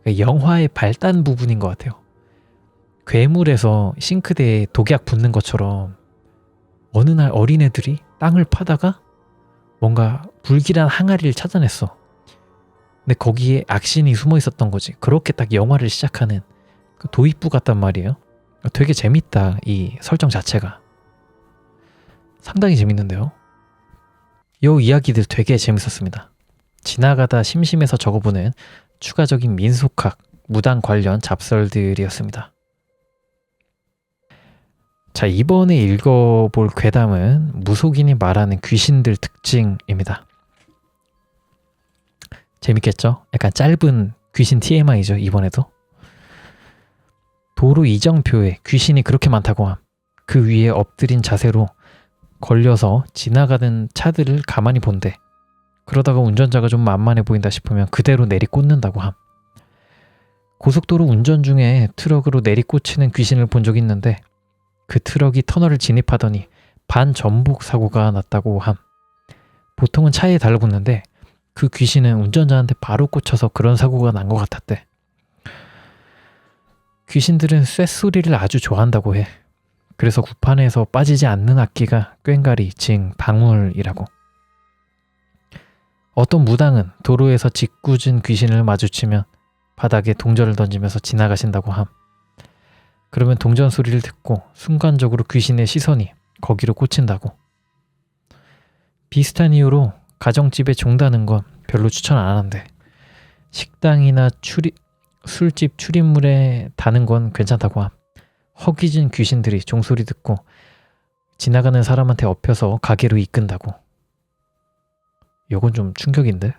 Speaker 1: 영화의 발단 부분인 것 같아요. 괴물에서 싱크대에 독약 붓는 것처럼 어느 날 어린애들이 땅을 파다가 뭔가 불길한 항아리를 찾아냈어. 근데 거기에 악신이 숨어 있었던 거지. 그렇게 딱 영화를 시작하는 그 도입부 같단 말이에요. 되게 재밌다, 이 설정 자체가. 상당히 재밌는데요. 이 이야기들 되게 재밌었습니다. 지나가다 심심해서 적어보는 추가적인 민속학, 무당 관련 잡설들이었습니다. 자, 이번에 읽어볼 괴담은 무속인이 말하는 귀신들 특징입니다. 재밌겠죠? 약간 짧은 귀신 TMI죠, 이번에도. 도로 이정표에 귀신이 그렇게 많다고 함. 그 위에 엎드린 자세로 걸려서 지나가는 차들을 가만히 본대. 그러다가 운전자가 좀 만만해 보인다 싶으면 그대로 내리꽂는다고 함. 고속도로 운전 중에 트럭으로 내리꽂히는 귀신을 본 적이 있는데 그 트럭이 터널을 진입하더니 반전복 사고가 났다고 함. 보통은 차에 달라붙는데 그 귀신은 운전자한테 바로 꽂혀서 그런 사고가 난 것 같았대. 귀신들은 쇳소리를 아주 좋아한다고 해. 그래서 구판에서 빠지지 않는 악기가 꽹과리, 징, 방울이라고. 어떤 무당은 도로에서 짓궂은 귀신을 마주치면 바닥에 동전을 던지면서 지나가신다고 함. 그러면 동전 소리를 듣고 순간적으로 귀신의 시선이 거기로 꽂힌다고. 비슷한 이유로 가정집에 종다는 건 별로 추천 안 하는데 식당이나 술집 출입물에 다는 건 괜찮다고 함. 허기진 귀신들이 종소리 듣고 지나가는 사람한테 엎혀서 가게로 이끈다고. 이건 좀 충격인데?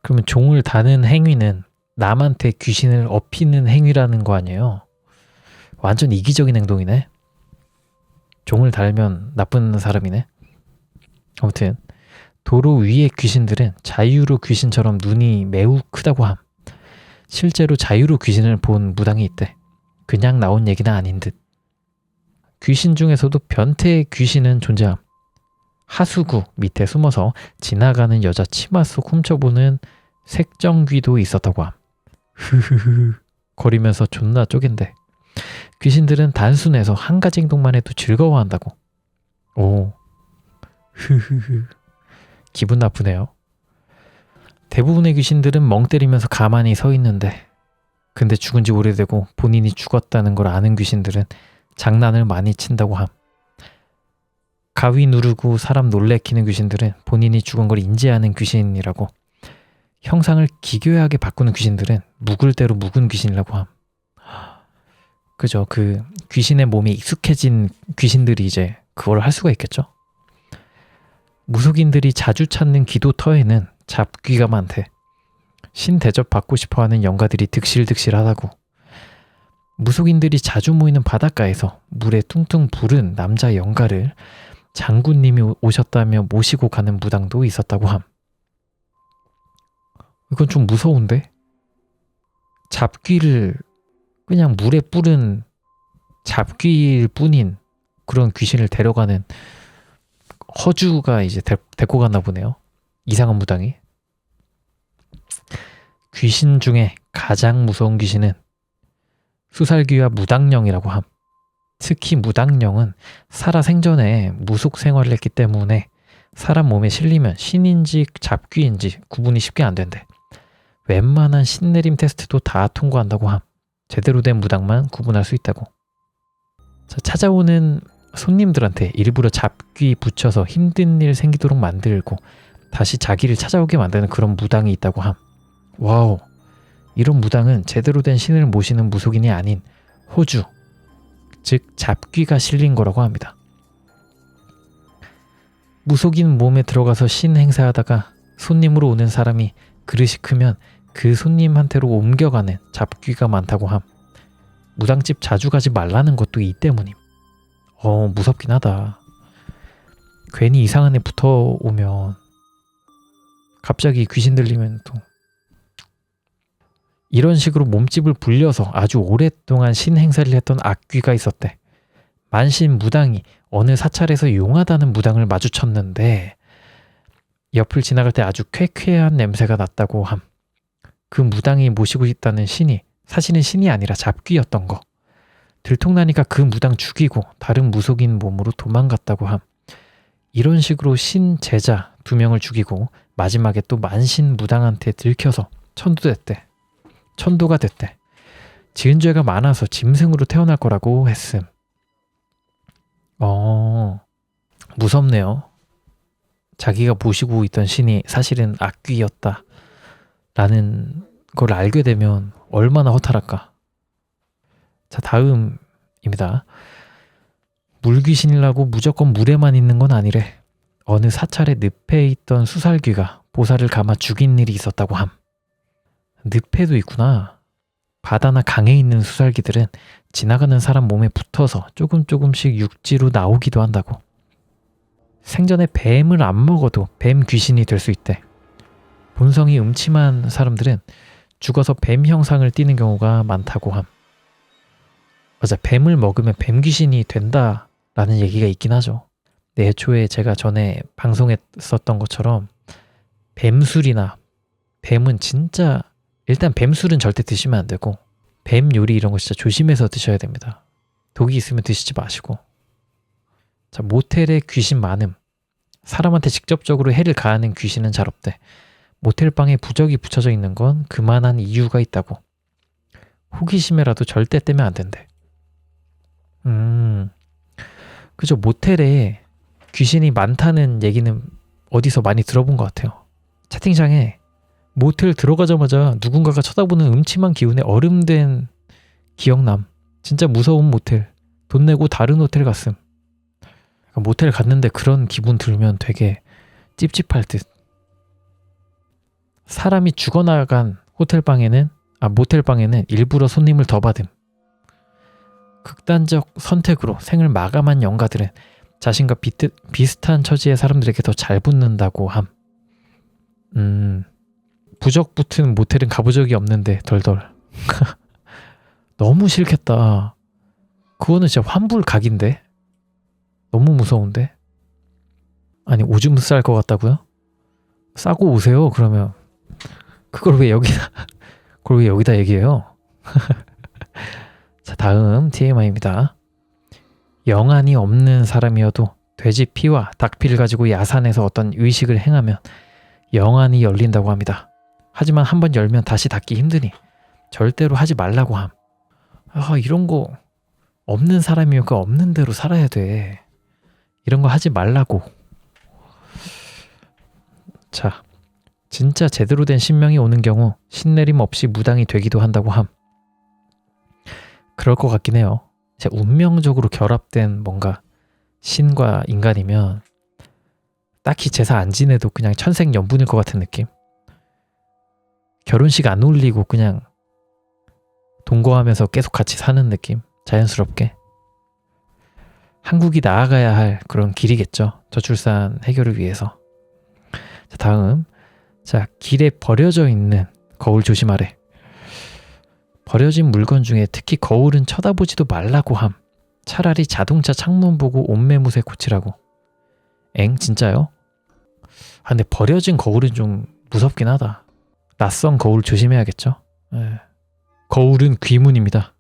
Speaker 1: 그러면 종을 다는 행위는 남한테 귀신을 업히는 행위라는 거 아니에요? 완전 이기적인 행동이네. 종을 달면 나쁜 사람이네. 아무튼 도로 위의 귀신들은 자유로 귀신처럼 눈이 매우 크다고 함. 실제로 자유로 귀신을 본 무당이 있대. 그냥 나온 얘기는 아닌 듯. 귀신 중에서도 변태 귀신은 존재함. 하수구 밑에 숨어서 지나가는 여자 치마 속 훔쳐보는 색정귀도 있었다고 함. 흐흐흐 거리면서 존나 쪼갠데 귀신들은 단순해서 한 가지 행동만 해도 즐거워한다고. 오, 흐흐흐 기분 나쁘네요. 대부분의 귀신들은 멍 때리면서 가만히 서 있는데 근데 죽은 지 오래되고 본인이 죽었다는 걸 아는 귀신들은 장난을 많이 친다고 함. 가위 누르고 사람 놀래키는 귀신들은 본인이 죽은 걸 인지하는 귀신이라고. 형상을 기괴하게 바꾸는 귀신들은 묵을 대로 묵은 귀신이라고 함. 그죠. 그 귀신의 몸에 익숙해진 귀신들이 이제 그걸 할 수가 있겠죠. 무속인들이 자주 찾는 기도터에는 잡귀가 많대. 신 대접 받고 싶어하는 영가들이 득실득실하다고. 무속인들이 자주 모이는 바닷가에서 물에 퉁퉁 부른 남자 영가를 장군님이 오셨다며 모시고 가는 무당도 있었다고 함. 이건 좀 무서운데? 잡귀를 그냥 물에 뿌른 잡귀일 뿐인 그런 귀신을 데려가는 허주가 이제 데리고 갔나 보네요. 이상한 무당이. 귀신 중에 가장 무서운 귀신은 수살귀와 무당령이라고 함. 특히 무당령은 살아생전에 무속 생활을 했기 때문에 사람 몸에 실리면 신인지 잡귀인지 구분이 쉽게 안 된대. 웬만한 신내림 테스트도 다 통과한다고 함. 제대로 된 무당만 구분할 수 있다고. 자, 찾아오는 손님들한테 일부러 잡귀 붙여서 힘든 일 생기도록 만들고 다시 자기를 찾아오게 만드는 그런 무당이 있다고 함. 와우, 이런 무당은 제대로 된 신을 모시는 무속인이 아닌 호주, 즉 잡귀가 실린 거라고 합니다. 무속인 몸에 들어가서 신 행사하다가 손님으로 오는 사람이 그릇이 크면 그 손님한테로 옮겨가는 잡귀가 많다고 함. 무당집 자주 가지 말라는 것도 이 때문임. 무섭긴 하다. 괜히 이상한 애 붙어오면 갑자기 귀신 들리면 또 이런 식으로 몸집을 불려서 아주 오랫동안 신행사를 했던 악귀가 있었대. 만신 무당이 어느 사찰에서 용하다는 무당을 마주쳤는데 옆을 지나갈 때 아주 쾌쾌한 냄새가 났다고 함. 그 무당이 모시고 있다는 신이 사실은 신이 아니라 잡귀였던 거. 들통나니까 그 무당 죽이고 다른 무속인 몸으로 도망갔다고 함. 이런 식으로 신 제자 2명을 죽이고 마지막에 또 만신 무당한테 들켜서 천도가 됐대. 지은 죄가 많아서 짐승으로 태어날 거라고 했음. 무섭네요. 자기가 모시고 있던 신이 사실은 악귀였다 라는 걸 알게 되면 얼마나 허탈할까. 자, 다음입니다. 물귀신이라고 무조건 물에만 있는 건 아니래. 어느 사찰에 늪에 있던 수살귀가 보살을 감아 죽인 일이 있었다고 함. 늪에도 있구나. 바다나 강에 있는 수살귀들은 지나가는 사람 몸에 붙어서 조금씩 육지로 나오기도 한다고. 생전에 뱀을 안 먹어도 뱀 귀신이 될 수 있대. 본성이 음침한 사람들은 죽어서 뱀 형상을 띠는 경우가 많다고 함. 맞아, 뱀을 먹으면 뱀 귀신이 된다라는 얘기가 있긴 하죠. 근데 애초에 제가 전에 방송했었던 것처럼 뱀술이나 뱀은 진짜 일단 뱀술은 절대 드시면 안 되고 뱀 요리 이런 거 진짜 조심해서 드셔야 됩니다. 독이 있으면 드시지 마시고. 자, 모텔에 귀신 많음. 사람한테 직접적으로 해를 가하는 귀신은 잘 없대. 모텔 방에 부적이 붙여져 있는 건 그만한 이유가 있다고. 호기심에라도 절대 떼면 안 된대. 그죠. 모텔에 귀신이 많다는 얘기는 어디서 많이 들어본 것 같아요. 채팅창에 모텔 들어가자마자 누군가가 쳐다보는 음침한 기운에 얼음된 기억남. 진짜 무서운 모텔. 돈 내고 다른 호텔 갔음. 모텔 갔는데 그런 기분 들면 되게 찝찝할 듯. 사람이 죽어나간 모텔 방에는 일부러 손님을 더 받음. 극단적 선택으로 생을 마감한 영가들은 자신과 비슷한 처지의 사람들에게 더 잘 붙는다고 함. 부적 붙은 모텔은 가본 적이 없는데 덜덜. 너무 싫겠다. 그거는 진짜 환불각인데? 너무 무서운데? 아니 오줌 쌀 것 같다고요? 싸고 오세요 그러면. 그걸 왜 여기다 얘기해요? 자, 다음 TMI입니다. 영안이 없는 사람이어도 돼지 피와 닭 피를 가지고 야산에서 어떤 의식을 행하면 영안이 열린다고 합니다. 하지만 한번 열면 다시 닫기 힘드니 절대로 하지 말라고 함. 이런 거 없는 사람이니까 없는 대로 살아야 돼. 이런 거 하지 말라고. 자, 진짜 제대로 된 신명이 오는 경우 신내림 없이 무당이 되기도 한다고 함. 그럴 것 같긴 해요. 운명적으로 결합된 뭔가 신과 인간이면 딱히 제사 안 지내도 그냥 천생연분일 것 같은 느낌. 결혼식 안 올리고 그냥 동거하면서 계속 같이 사는 느낌. 자연스럽게. 한국이 나아가야 할 그런 길이겠죠. 저출산 해결을 위해서. 자, 다음. 자, 길에 버려져 있는 거울 조심하래. 버려진 물건 중에 특히 거울은 쳐다보지도 말라고 함. 차라리 자동차 창문 보고 옷매무새 고치라고. 진짜요? 근데 버려진 거울은 좀 무섭긴 하다. 낯선 거울 조심해야겠죠? 네. 거울은 귀문입니다.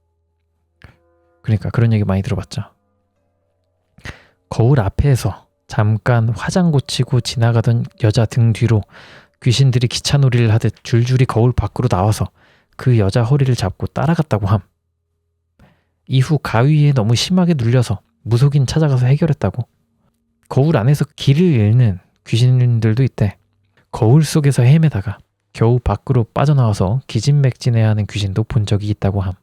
Speaker 1: 그러니까 그런 얘기 많이 들어봤죠. 거울 앞에서 잠깐 화장 고치고 지나가던 여자 등 뒤로 귀신들이 기차놀이를 하듯 줄줄이 거울 밖으로 나와서 그 여자 허리를 잡고 따라갔다고 함. 이후 가위에 너무 심하게 눌려서 무속인 찾아가서 해결했다고. 거울 안에서 길을 잃는 귀신들도 있대. 거울 속에서 헤매다가 겨우 밖으로 빠져나와서 기진맥진해하는 귀신도 본 적이 있다고 함.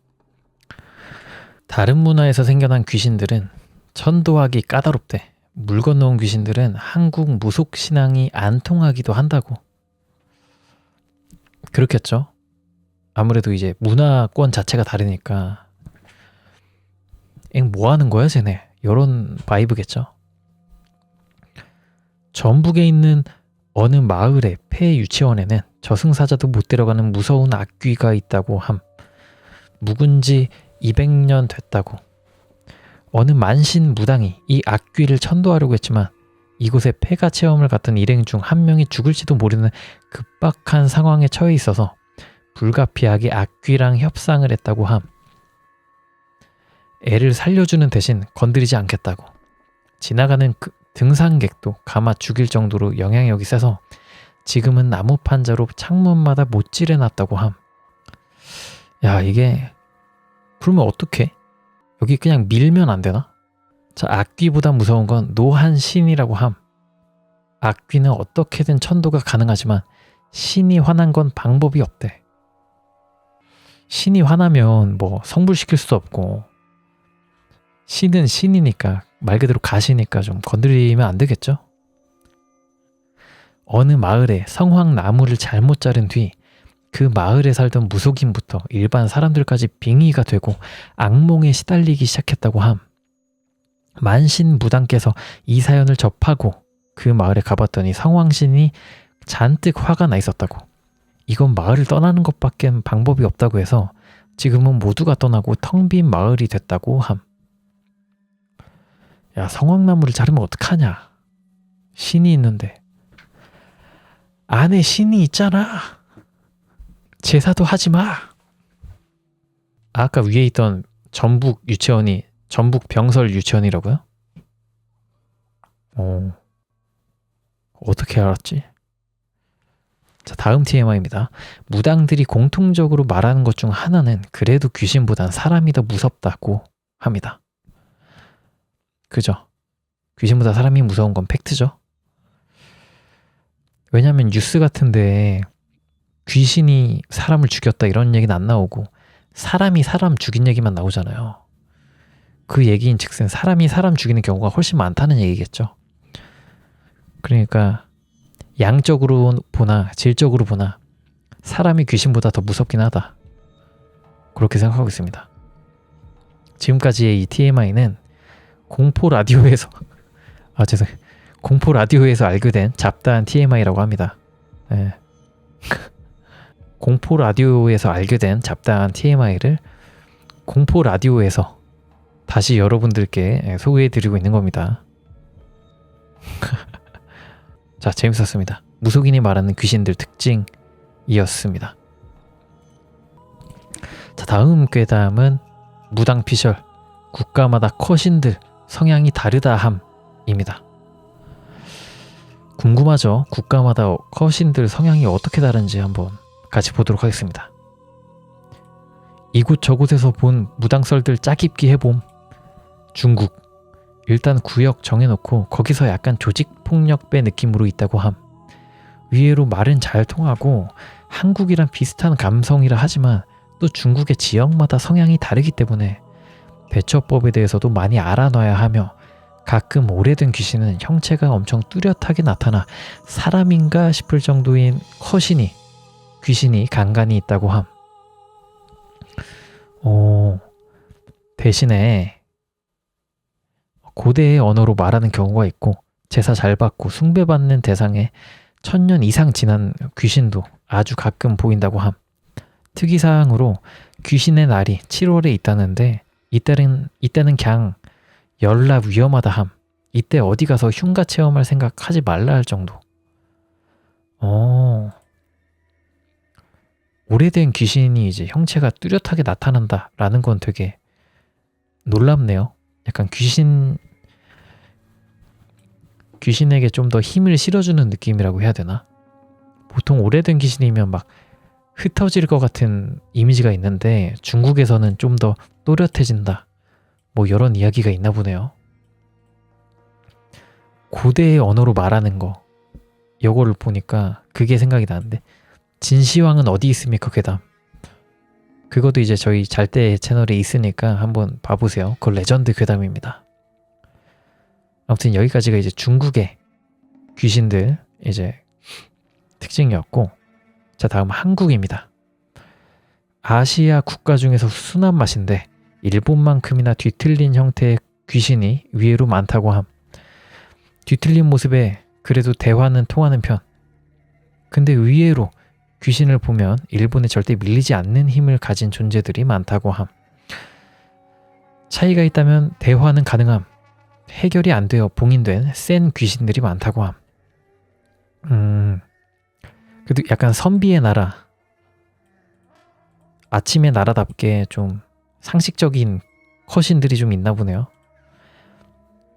Speaker 1: 다른 문화에서 생겨난 귀신들은 천도하기 까다롭대. 물 건너온 귀신들은 한국 무속 신앙이 안 통하기도 한다고. 그렇겠죠. 아무래도 이제 문화권 자체가 다르니까 뭐 하는 거야 쟤네, 이런 바이브겠죠. 전북에 있는 어느 마을의 폐 유치원에는 저승사자도 못 데려가는 무서운 악귀가 있다고 함. 묵은 지 200년 됐다고. 어느 만신 무당이 이 악귀를 천도하려고 했지만 이곳에 폐가 체험을 갔던 일행 중 한 명이 죽을지도 모르는 급박한 상황에 처해 있어서 불가피하게 악귀랑 협상을 했다고 함. 애를 살려주는 대신 건드리지 않겠다고. 지나가는 등산객도 가마 죽일 정도로 영향력이 세서 지금은 나무 판자로 창문마다 못질해 놨다고 함. 야, 이게 그러면 어떡해? 여기 그냥 밀면 안 되나? 자, 악귀보다 무서운 건 노한신이라고 함. 악귀는 어떻게든 천도가 가능하지만 신이 화난 건 방법이 없대. 신이 화나면 뭐 성불시킬 수도 없고, 신은 신이니까 말 그대로 가시니까 좀 건드리면 안 되겠죠? 어느 마을에 성황나무를 잘못 자른 뒤 그 마을에 살던 무속인부터 일반 사람들까지 빙의가 되고 악몽에 시달리기 시작했다고 함. 만신 무당께서 이 사연을 접하고 그 마을에 가봤더니 성황신이 잔뜩 화가 나 있었다고. 이건 마을을 떠나는 것밖에 방법이 없다고 해서 지금은 모두가 떠나고 텅 빈 마을이 됐다고 함. 야, 성황나무를 자르면 어떡하냐? 신이 있는데. 안에 신이 있잖아. 제사도 하지 마. 아까 위에 있던 전북 유치원이 전북 병설 유치원이라고요? 어떻게 알았지? 자, 다음 TMI입니다. 무당들이 공통적으로 말하는 것 중 하나는 그래도 귀신보단 사람이 더 무섭다고 합니다. 그죠? 귀신보다 사람이 무서운 건 팩트죠? 왜냐면 뉴스 같은데 귀신이 사람을 죽였다 이런 얘기는 안 나오고 사람이 사람 죽인 얘기만 나오잖아요. 그 얘기인 즉슨 사람이 사람 죽이는 경우가 훨씬 많다는 얘기겠죠. 그러니까 양적으로 보나 질적으로 보나 사람이 귀신보다 더 무섭긴 하다. 그렇게 생각하고 있습니다. 지금까지의 이 TMI는 공포 라디오에서 공포 라디오에서 알게 된 잡다한 TMI라고 합니다. 네. 공포 라디오에서 알게 된 잡다한 TMI를 공포 라디오에서 다시 여러분들께 소개해드리고 있는 겁니다. 자, 재밌었습니다. 무속인이 말하는 귀신들 특징이었습니다. 자, 다음 괴담은 무당피셜, 국가마다 커신들 성향이 다르다 함입니다. 궁금하죠? 국가마다 커신들 성향이 어떻게 다른지 한번 같이 보도록 하겠습니다. 이곳 저곳에서 본 무당썰들 짜깁기 해봄. 중국. 일단 구역 정해놓고 거기서 약간 조직폭력배 느낌으로 있다고 함. 위에로 말은 잘 통하고 한국이랑 비슷한 감성이라 하지만 또 중국의 지역마다 성향이 다르기 때문에 대처법에 대해서도 많이 알아놔야 하며 가끔 오래된 귀신은 형체가 엄청 뚜렷하게 나타나 사람인가 싶을 정도인 커신이 귀신이 간간히 있다고 함. 대신에 고대의 언어로 말하는 경우가 있고 제사 잘 받고 숭배받는 대상에 1000년 이상 지난 귀신도 아주 가끔 보인다고 함. 특이사항으로 귀신의 날이 7월에 있다는데 이때는 그냥 열나 위험하다 함. 이때 어디 가서 흉가 체험할 생각 하지 말라 할 정도. 오래된 귀신이 이제 형체가 뚜렷하게 나타난다라는 건 되게 놀랍네요. 약간 귀신에게 좀 더 힘을 실어주는 느낌이라고 해야 되나? 보통 오래된 귀신이면 막 흩어질 것 같은 이미지가 있는데 중국에서는 좀 더 또렷해진다. 뭐 이런 이야기가 있나 보네요. 고대의 언어로 말하는 거 요거를 보니까 그게 생각이 나는데 진시황은 어디 있습니까? 괴담. 그것도 이제 저희 잘때 채널에 있으니까 한번 봐보세요. 그거 레전드 괴담입니다. 아무튼 여기까지가 이제 중국의 귀신들 이제 특징이었고, 자, 다음 한국입니다. 아시아 국가 중에서 순한 맛인데 일본만큼이나 뒤틀린 형태의 귀신이 위에로 많다고 함. 뒤틀린 모습에 그래도 대화는 통하는 편. 근데 의외로 귀신을 보면 일본에 절대 밀리지 않는 힘을 가진 존재들이 많다고 함. 차이가 있다면 대화는 가능함. 해결이 안 되어 봉인된 센 귀신들이 많다고 함. 그래도 약간 선비의 나라, 아침의 나라답게 좀 상식적인 컷신들이 좀 있나 보네요.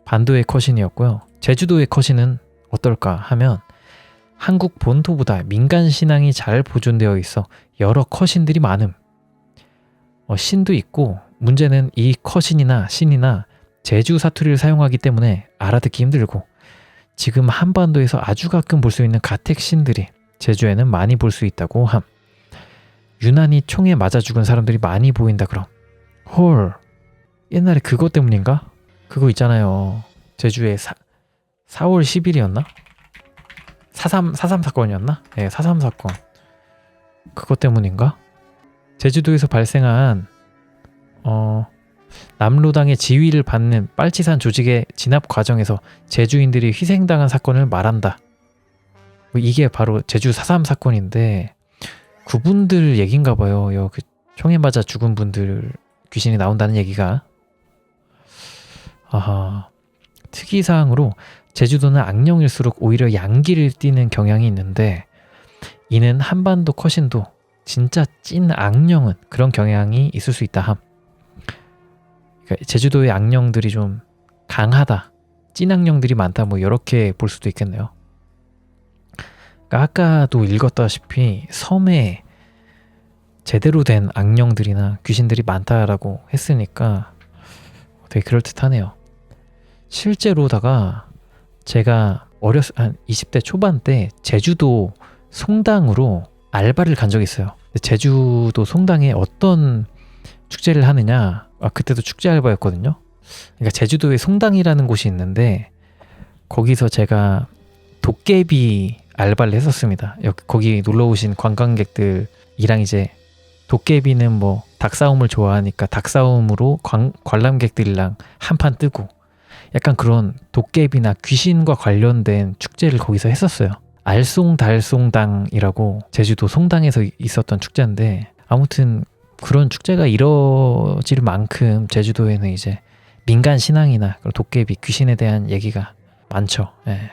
Speaker 1: 반도의 컷신이었고요. 제주도의 컷신은 어떨까 하면 한국 본토보다 민간 신앙이 잘 보존되어 있어 여러 컷신들이 많음. 신도 있고 문제는 이 컷신이나 신이나 제주 사투리를 사용하기 때문에 알아듣기 힘들고 지금 한반도에서 아주 가끔 볼 수 있는 가택 신들이 제주에는 많이 볼 수 있다고 함. 유난히 총에 맞아 죽은 사람들이 많이 보인다 그럼. 헐, 옛날에 그것 때문인가? 그거 있잖아요. 제주에 4월 10일이었나? 4.3 사건이었나? 네, 4.3 사건. 그것 때문인가? 제주도에서 발생한 남로당의 지위를 받는 빨치산 조직의 진압 과정에서 제주인들이 희생당한 사건을 말한다. 이게 바로 제주 4.3 사건인데 그분들 얘긴가 봐요. 그 총에 맞아 죽은 분들 귀신이 나온다는 얘기가. 아하. 특이사항으로 제주도는 악령일수록 오히려 양기를 띠는 경향이 있는데 이는 한반도 컷신도 진짜 찐 악령은 그런 경향이 있을 수 있다 함. 그러니까 제주도의 악령들이 좀 강하다, 찐 악령들이 많다, 뭐 이렇게 볼 수도 있겠네요. 그러니까 아까도 읽었다시피 섬에 제대로 된 악령들이나 귀신들이 많다라고 했으니까 되게 그럴듯하네요. 실제로다가 제가 한 20대 초반 때 제주도 송당으로 알바를 간 적이 있어요. 제주도 송당에 어떤 축제를 하느냐, 그때도 축제 알바였거든요. 그러니까 제주도에 송당이라는 곳이 있는데 거기서 제가 도깨비 알바를 했었습니다. 거기 놀러 오신 관광객들이랑 이제 도깨비는 뭐 닭싸움을 좋아하니까 닭싸움으로 관람객들이랑 한판 뜨고 약간 그런 도깨비나 귀신과 관련된 축제를 거기서 했었어요. 알쏭달쏭당이라고 제주도 송당에서 있었던 축제인데, 아무튼 그런 축제가 이뤄질 만큼 제주도에는 이제 민간 신앙이나 도깨비, 귀신에 대한 얘기가 많죠. 예.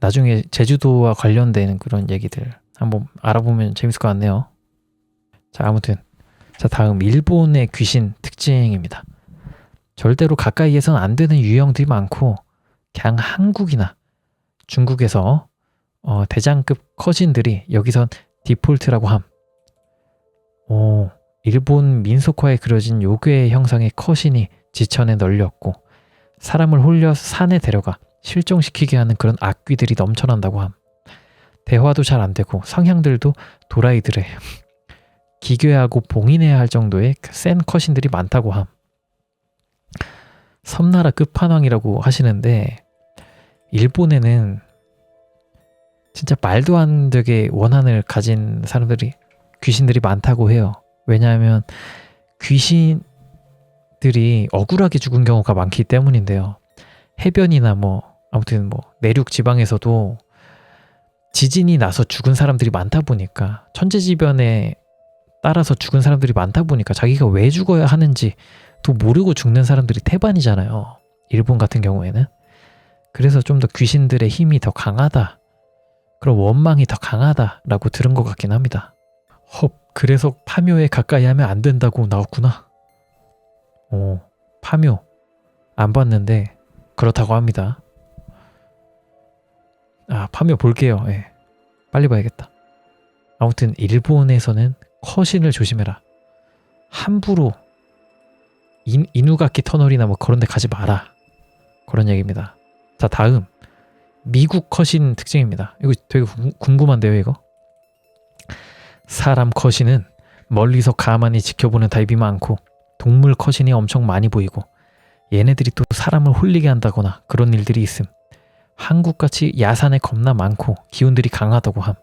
Speaker 1: 나중에 제주도와 관련되는 그런 얘기들 한번 알아보면 재밌을 것 같네요. 자, 아무튼 자, 다음 일본의 귀신 특징입니다. 절대로 가까이에선 안 되는 유형들이 많고 그냥 한국이나 중국에서 대장급 커신들이 여기선 디폴트라고 함. 일본 민속화에 그려진 요괴 형상의 커신이 지천에 널렸고 사람을 홀려 산에 데려가 실종시키게 하는 그런 악귀들이 넘쳐난다고 함. 대화도 잘 안 되고 성향들도 도라이들에 기괴하고 봉인해야 할 정도의 센 커신들이 많다고 함. 섬나라 끝판왕이라고 하시는데 일본에는 진짜 말도 안 되게 원한을 가진 사람들이, 귀신들이 많다고 해요. 왜냐하면 귀신들이 억울하게 죽은 경우가 많기 때문인데요. 해변이나 아무튼 내륙 지방에서도 지진이 나서 죽은 사람들이 많다 보니까, 천재지변에 따라서 죽은 사람들이 많다 보니까 자기가 왜 죽어야 하는지 또 모르고 죽는 사람들이 태반이잖아요. 일본 같은 경우에는. 그래서 좀 더 귀신들의 힘이 더 강하다, 그런 원망이 더 강하다라고 들은 것 같긴 합니다. 그래서 파묘에 가까이 하면 안 된다고 나왔구나. 파묘 안 봤는데 그렇다고 합니다. 파묘 볼게요. 예. 빨리 봐야겠다. 아무튼 일본에서는 커신을 조심해라. 함부로 이누가키 터널이나 그런 데 가지 마라. 그런 얘기입니다. 자, 다음 미국 커신 특징입니다. 이거 되게 궁금한데요, 이거. 사람 커신은 멀리서 가만히 지켜보는 타입이 많고 동물 커신이 엄청 많이 보이고 얘네들이 또 사람을 홀리게 한다거나 그런 일들이 있음. 한국같이 야산에 겁나 많고 기운들이 강하다고 함.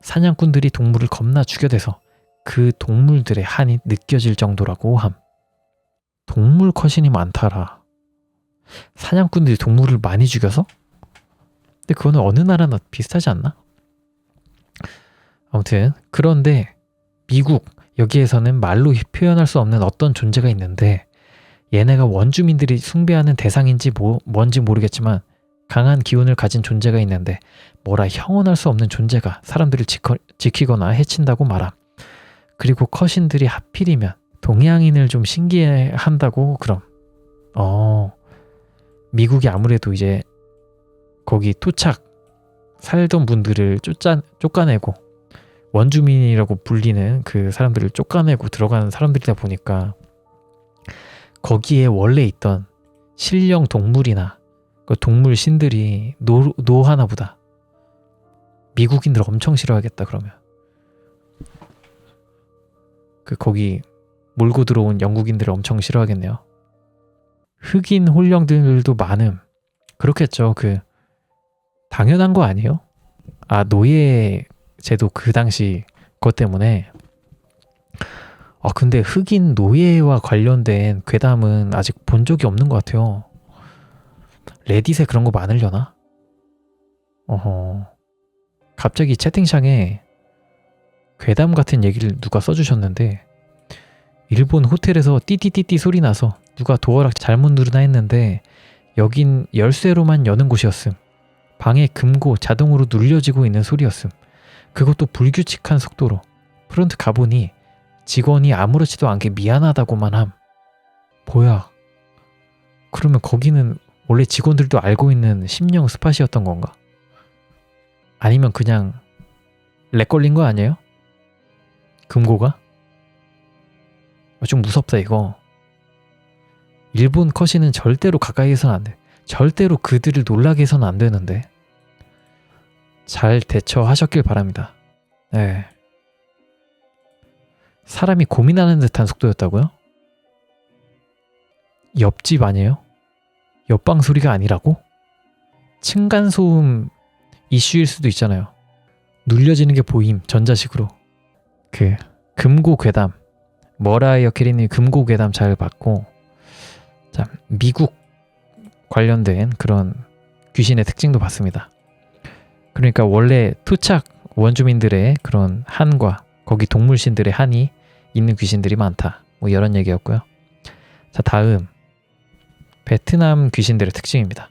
Speaker 1: 사냥꾼들이 동물을 겁나 죽여대서 그 동물들의 한이 느껴질 정도라고 함. 동물 커신이 많다라. 사냥꾼들이 동물을 많이 죽여서? 근데 그거는 어느 나라나 비슷하지 않나? 아무튼 그런데 미국 여기에서는 말로 표현할 수 없는 어떤 존재가 있는데 얘네가 원주민들이 숭배하는 대상인지 뭔지 모르겠지만 강한 기운을 가진 존재가 있는데 뭐라 형언할 수 없는 존재가 사람들을 지키거나 해친다고 말함. 그리고 커신들이 하필이면 동양인을 좀 신기해한다고 그럼. 미국이 아무래도 이제 거기 토착 살던 분들을 쫓아내고 원주민이라고 불리는 그 사람들을 쫓아내고 들어가는 사람들이다 보니까 거기에 원래 있던 신령 동물이나 그 동물 신들이 노하나 보다. 미국인들 엄청 싫어하겠다 그러면. 거기 몰고 들어온 영국인들을 엄청 싫어하겠네요. 흑인 홀령들도 많음. 그렇겠죠. 당연한 거 아니에요? 노예 제도 그 당시 그것 때문에. 근데 흑인 노예와 관련된 괴담은 아직 본 적이 없는 것 같아요. 레딧에 그런 거 많으려나? 갑자기 채팅창에 괴담 같은 얘기를 누가 써주셨는데 일본 호텔에서 띠띠띠띠 소리 나서 누가 도어락 잘못 누르나 했는데 여긴 열쇠로만 여는 곳이었음. 방에 금고 자동으로 눌려지고 있는 소리였음. 그것도 불규칙한 속도로. 프론트 가보니 직원이 아무렇지도 않게 미안하다고만 함. 뭐야? 그러면 거기는 원래 직원들도 알고 있는 심령 스팟이었던 건가? 아니면 그냥 렉 걸린 거 아니에요? 금고가? 좀 무섭다 이거. 일본 컷이는 절대로 가까이 해서는 안 돼. 절대로 그들을 놀라게 해서는 안 되는데. 잘 대처하셨길 바랍니다. 네. 사람이 고민하는 듯한 속도였다고요? 옆집 아니에요? 옆방 소리가 아니라고? 층간소음 이슈일 수도 있잖아요. 눌려지는 게 보임, 전자식으로. 그 금고 괴담, 머라이어 캐리님 금고 괴담 잘 봤고, 자, 미국 관련된 그런 귀신의 특징도 봤습니다. 그러니까 원래 토착 원주민들의 그런 한과 거기 동물신들의 한이 있는 귀신들이 많다. 뭐 이런 얘기였고요. 자, 다음 베트남 귀신들의 특징입니다.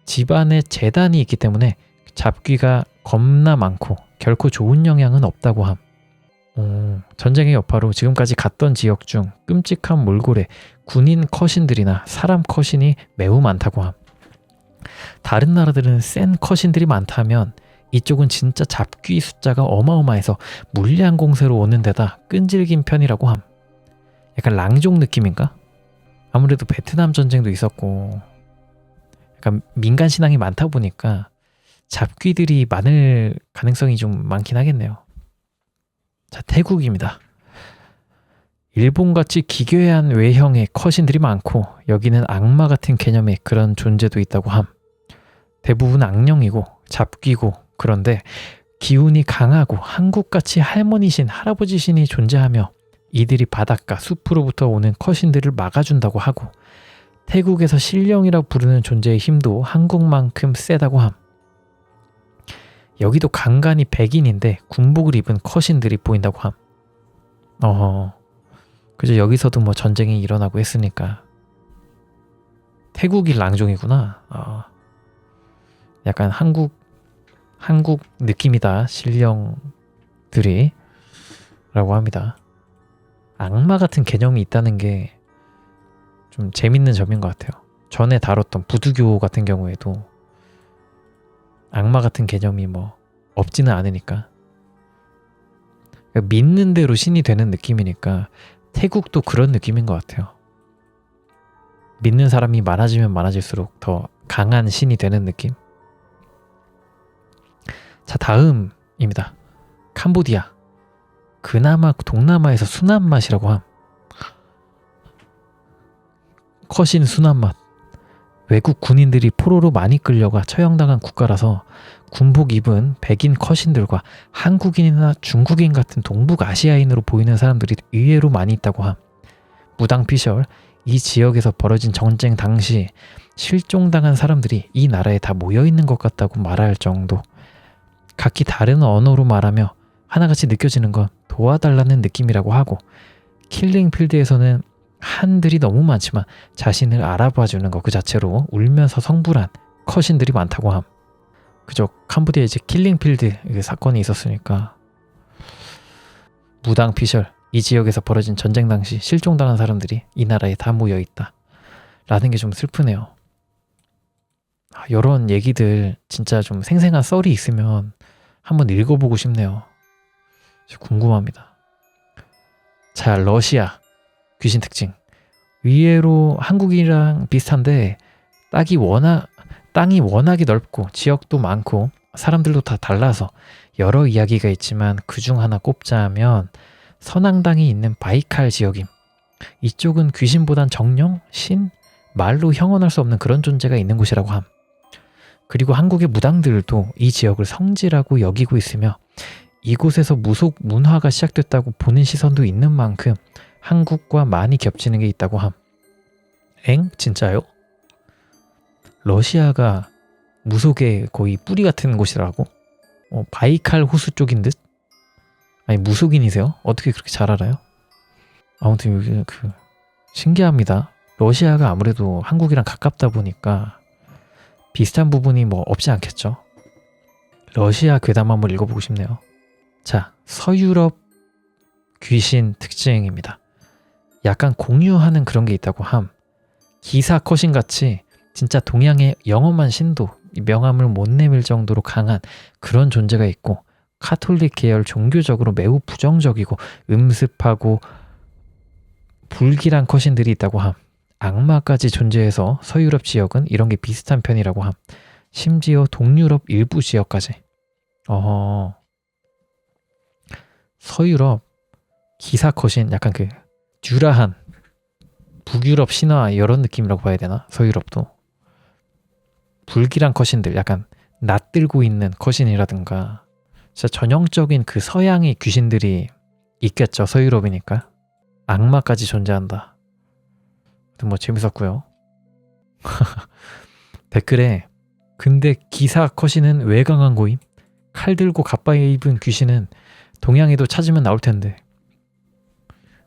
Speaker 1: 집안에 재단이 있기 때문에 잡귀가 겁나 많고 결코 좋은 영향은 없다고 함. 전쟁의 여파로 지금까지 갔던 지역 중 끔찍한 몰골에 군인 컷신들이나 사람 컷신이 매우 많다고 함. 다른 나라들은 센 컷신들이 많다면 이쪽은 진짜 잡귀 숫자가 어마어마해서 물량 공세로 오는 데다 끈질긴 편이라고 함. 약간 랑종 느낌인가? 아무래도 베트남 전쟁도 있었고 약간 민간 신앙이 많다 보니까 잡귀들이 많을 가능성이 좀 많긴 하겠네요. 자, 태국입니다. 일본같이 기괴한 외형의 컷신들이 많고 여기는 악마 같은 개념의 그런 존재도 있다고 함. 대부분 악령이고 잡귀고 그런데 기운이 강하고 한국같이 할머니신 할아버지신이 존재하며 이들이 바닷가 숲으로부터 오는 컷신들을 막아준다고 하고 태국에서 신령이라고 부르는 존재의 힘도 한국만큼 세다고 함. 여기도 간간히 백인인데 군복을 입은 컷신들이 보인다고 함. 그죠. 여기서도 뭐 전쟁이 일어나고 했으니까 태국이 랑종이구나. 약간 한국 느낌이다. 신령들이 라고 합니다. 악마 같은 개념이 있다는 게 좀 재밌는 점인 것 같아요. 전에 다뤘던 부두교 같은 경우에도 악마 같은 개념이 뭐 없지는 않으니까 믿는 대로 신이 되는 느낌이니까 태국도 그런 느낌인 것 같아요. 믿는 사람이 많아지면 많아질수록 더 강한 신이 되는 느낌. 자, 다음입니다. 캄보디아. 그나마 동남아에서 순한 맛이라고 함. 컷신 순한 맛. 외국 군인들이 포로로 많이 끌려가 처형당한 국가라서 군복 입은 백인 컷신들과 한국인이나 중국인 같은 동북아시아인으로 보이는 사람들이 의외로 많이 있다고 함. 무당피셜, 이 지역에서 벌어진 전쟁 당시 실종당한 사람들이 이 나라에 다 모여있는 것 같다고 말할 정도. 각기 다른 언어로 말하며 하나같이 느껴지는 건 도와달라는 느낌이라고 하고, 킬링필드에서는 한들이 너무 많지만 자신을 알아봐주는 것 그 자체로 울면서 성불한 컷신들이 많다고 함. 그죠. 캄보디아에 이제 킬링필드 사건이 있었으니까 무당피셜, 이 지역에서 벌어진 전쟁 당시 실종당한 사람들이 이 나라에 다 모여있다 라는 게 좀 슬프네요. 이런 얘기들 진짜 좀 생생한 썰이 있으면 한번 읽어보고 싶네요. 궁금합니다. 자, 러시아 귀신 특징. 의외로 한국이랑 비슷한데 땅이 워낙에 넓고 지역도 많고 사람들도 다 달라서 여러 이야기가 있지만 그중 하나 꼽자면 선앙당이 있는 바이칼 지역임. 이쪽은 귀신보단 정령, 신, 말로 형언할 수 없는 그런 존재가 있는 곳이라고 함. 그리고 한국의 무당들도 이 지역을 성지라고 여기고 있으며 이곳에서 무속 문화가 시작됐다고 보는 시선도 있는 만큼 한국과 많이 겹치는 게 있다고 함. 진짜요? 러시아가 무속의 거의 뿌리 같은 곳이라고? 바이칼 호수 쪽인 듯? 아니, 무속인이세요? 어떻게 그렇게 잘 알아요? 아무튼 여기 신기합니다. 러시아가 아무래도 한국이랑 가깝다 보니까 비슷한 부분이 뭐 없지 않겠죠. 러시아 괴담 한번 읽어보고 싶네요. 자, 서유럽 귀신 특징입니다. 약간 공유하는 그런 게 있다고 함. 기사 커신 같이 진짜 동양의 영험한 신도, 명함을 못 내밀 정도로 강한 그런 존재가 있고, 카톨릭 계열 종교적으로 매우 부정적이고 음습하고 불길한 커신들이 있다고 함. 악마까지 존재해서 서유럽 지역은 이런 게 비슷한 편이라고 함. 심지어 동유럽 일부 지역까지. 서유럽 기사 커신 약간 그 듀라한 북유럽 신화 이런 느낌이라고 봐야 되나? 서유럽도 불길한 컷신들, 약간 낯들고 있는 컷신이라든가 진짜 전형적인 그 서양의 귀신들이 있겠죠. 서유럽이니까. 악마까지 존재한다. 뭐 재밌었고요. 댓글에 근데 기사 컷신은 왜 강한 거임? 칼 들고 갑바에 입은 귀신은 동양에도 찾으면 나올 텐데.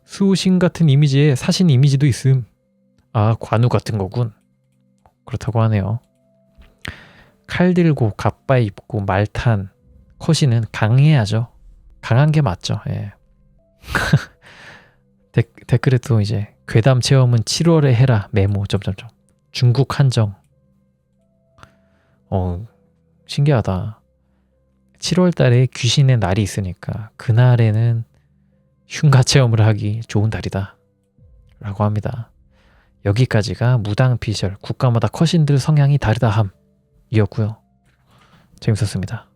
Speaker 1: 수호신 같은 이미지에 사신 이미지도 있음. 아, 관우 같은 거군. 그렇다고 하네요. 칼 들고 갑바 입고 말탄 컷신은 강해야죠. 강한 게 맞죠. 예. 댓글에 또 이제 괴담 체험은 7월에 해라 메모 점점점. 중국 한정. 신기하다. 7월 달에 귀신의 날이 있으니까 그날에는 흉가 체험을 하기 좋은 달이다 라고 합니다. 여기까지가 무당피셜 국가마다 컷신들 성향이 다르다 함 이었고요. 재밌었습니다.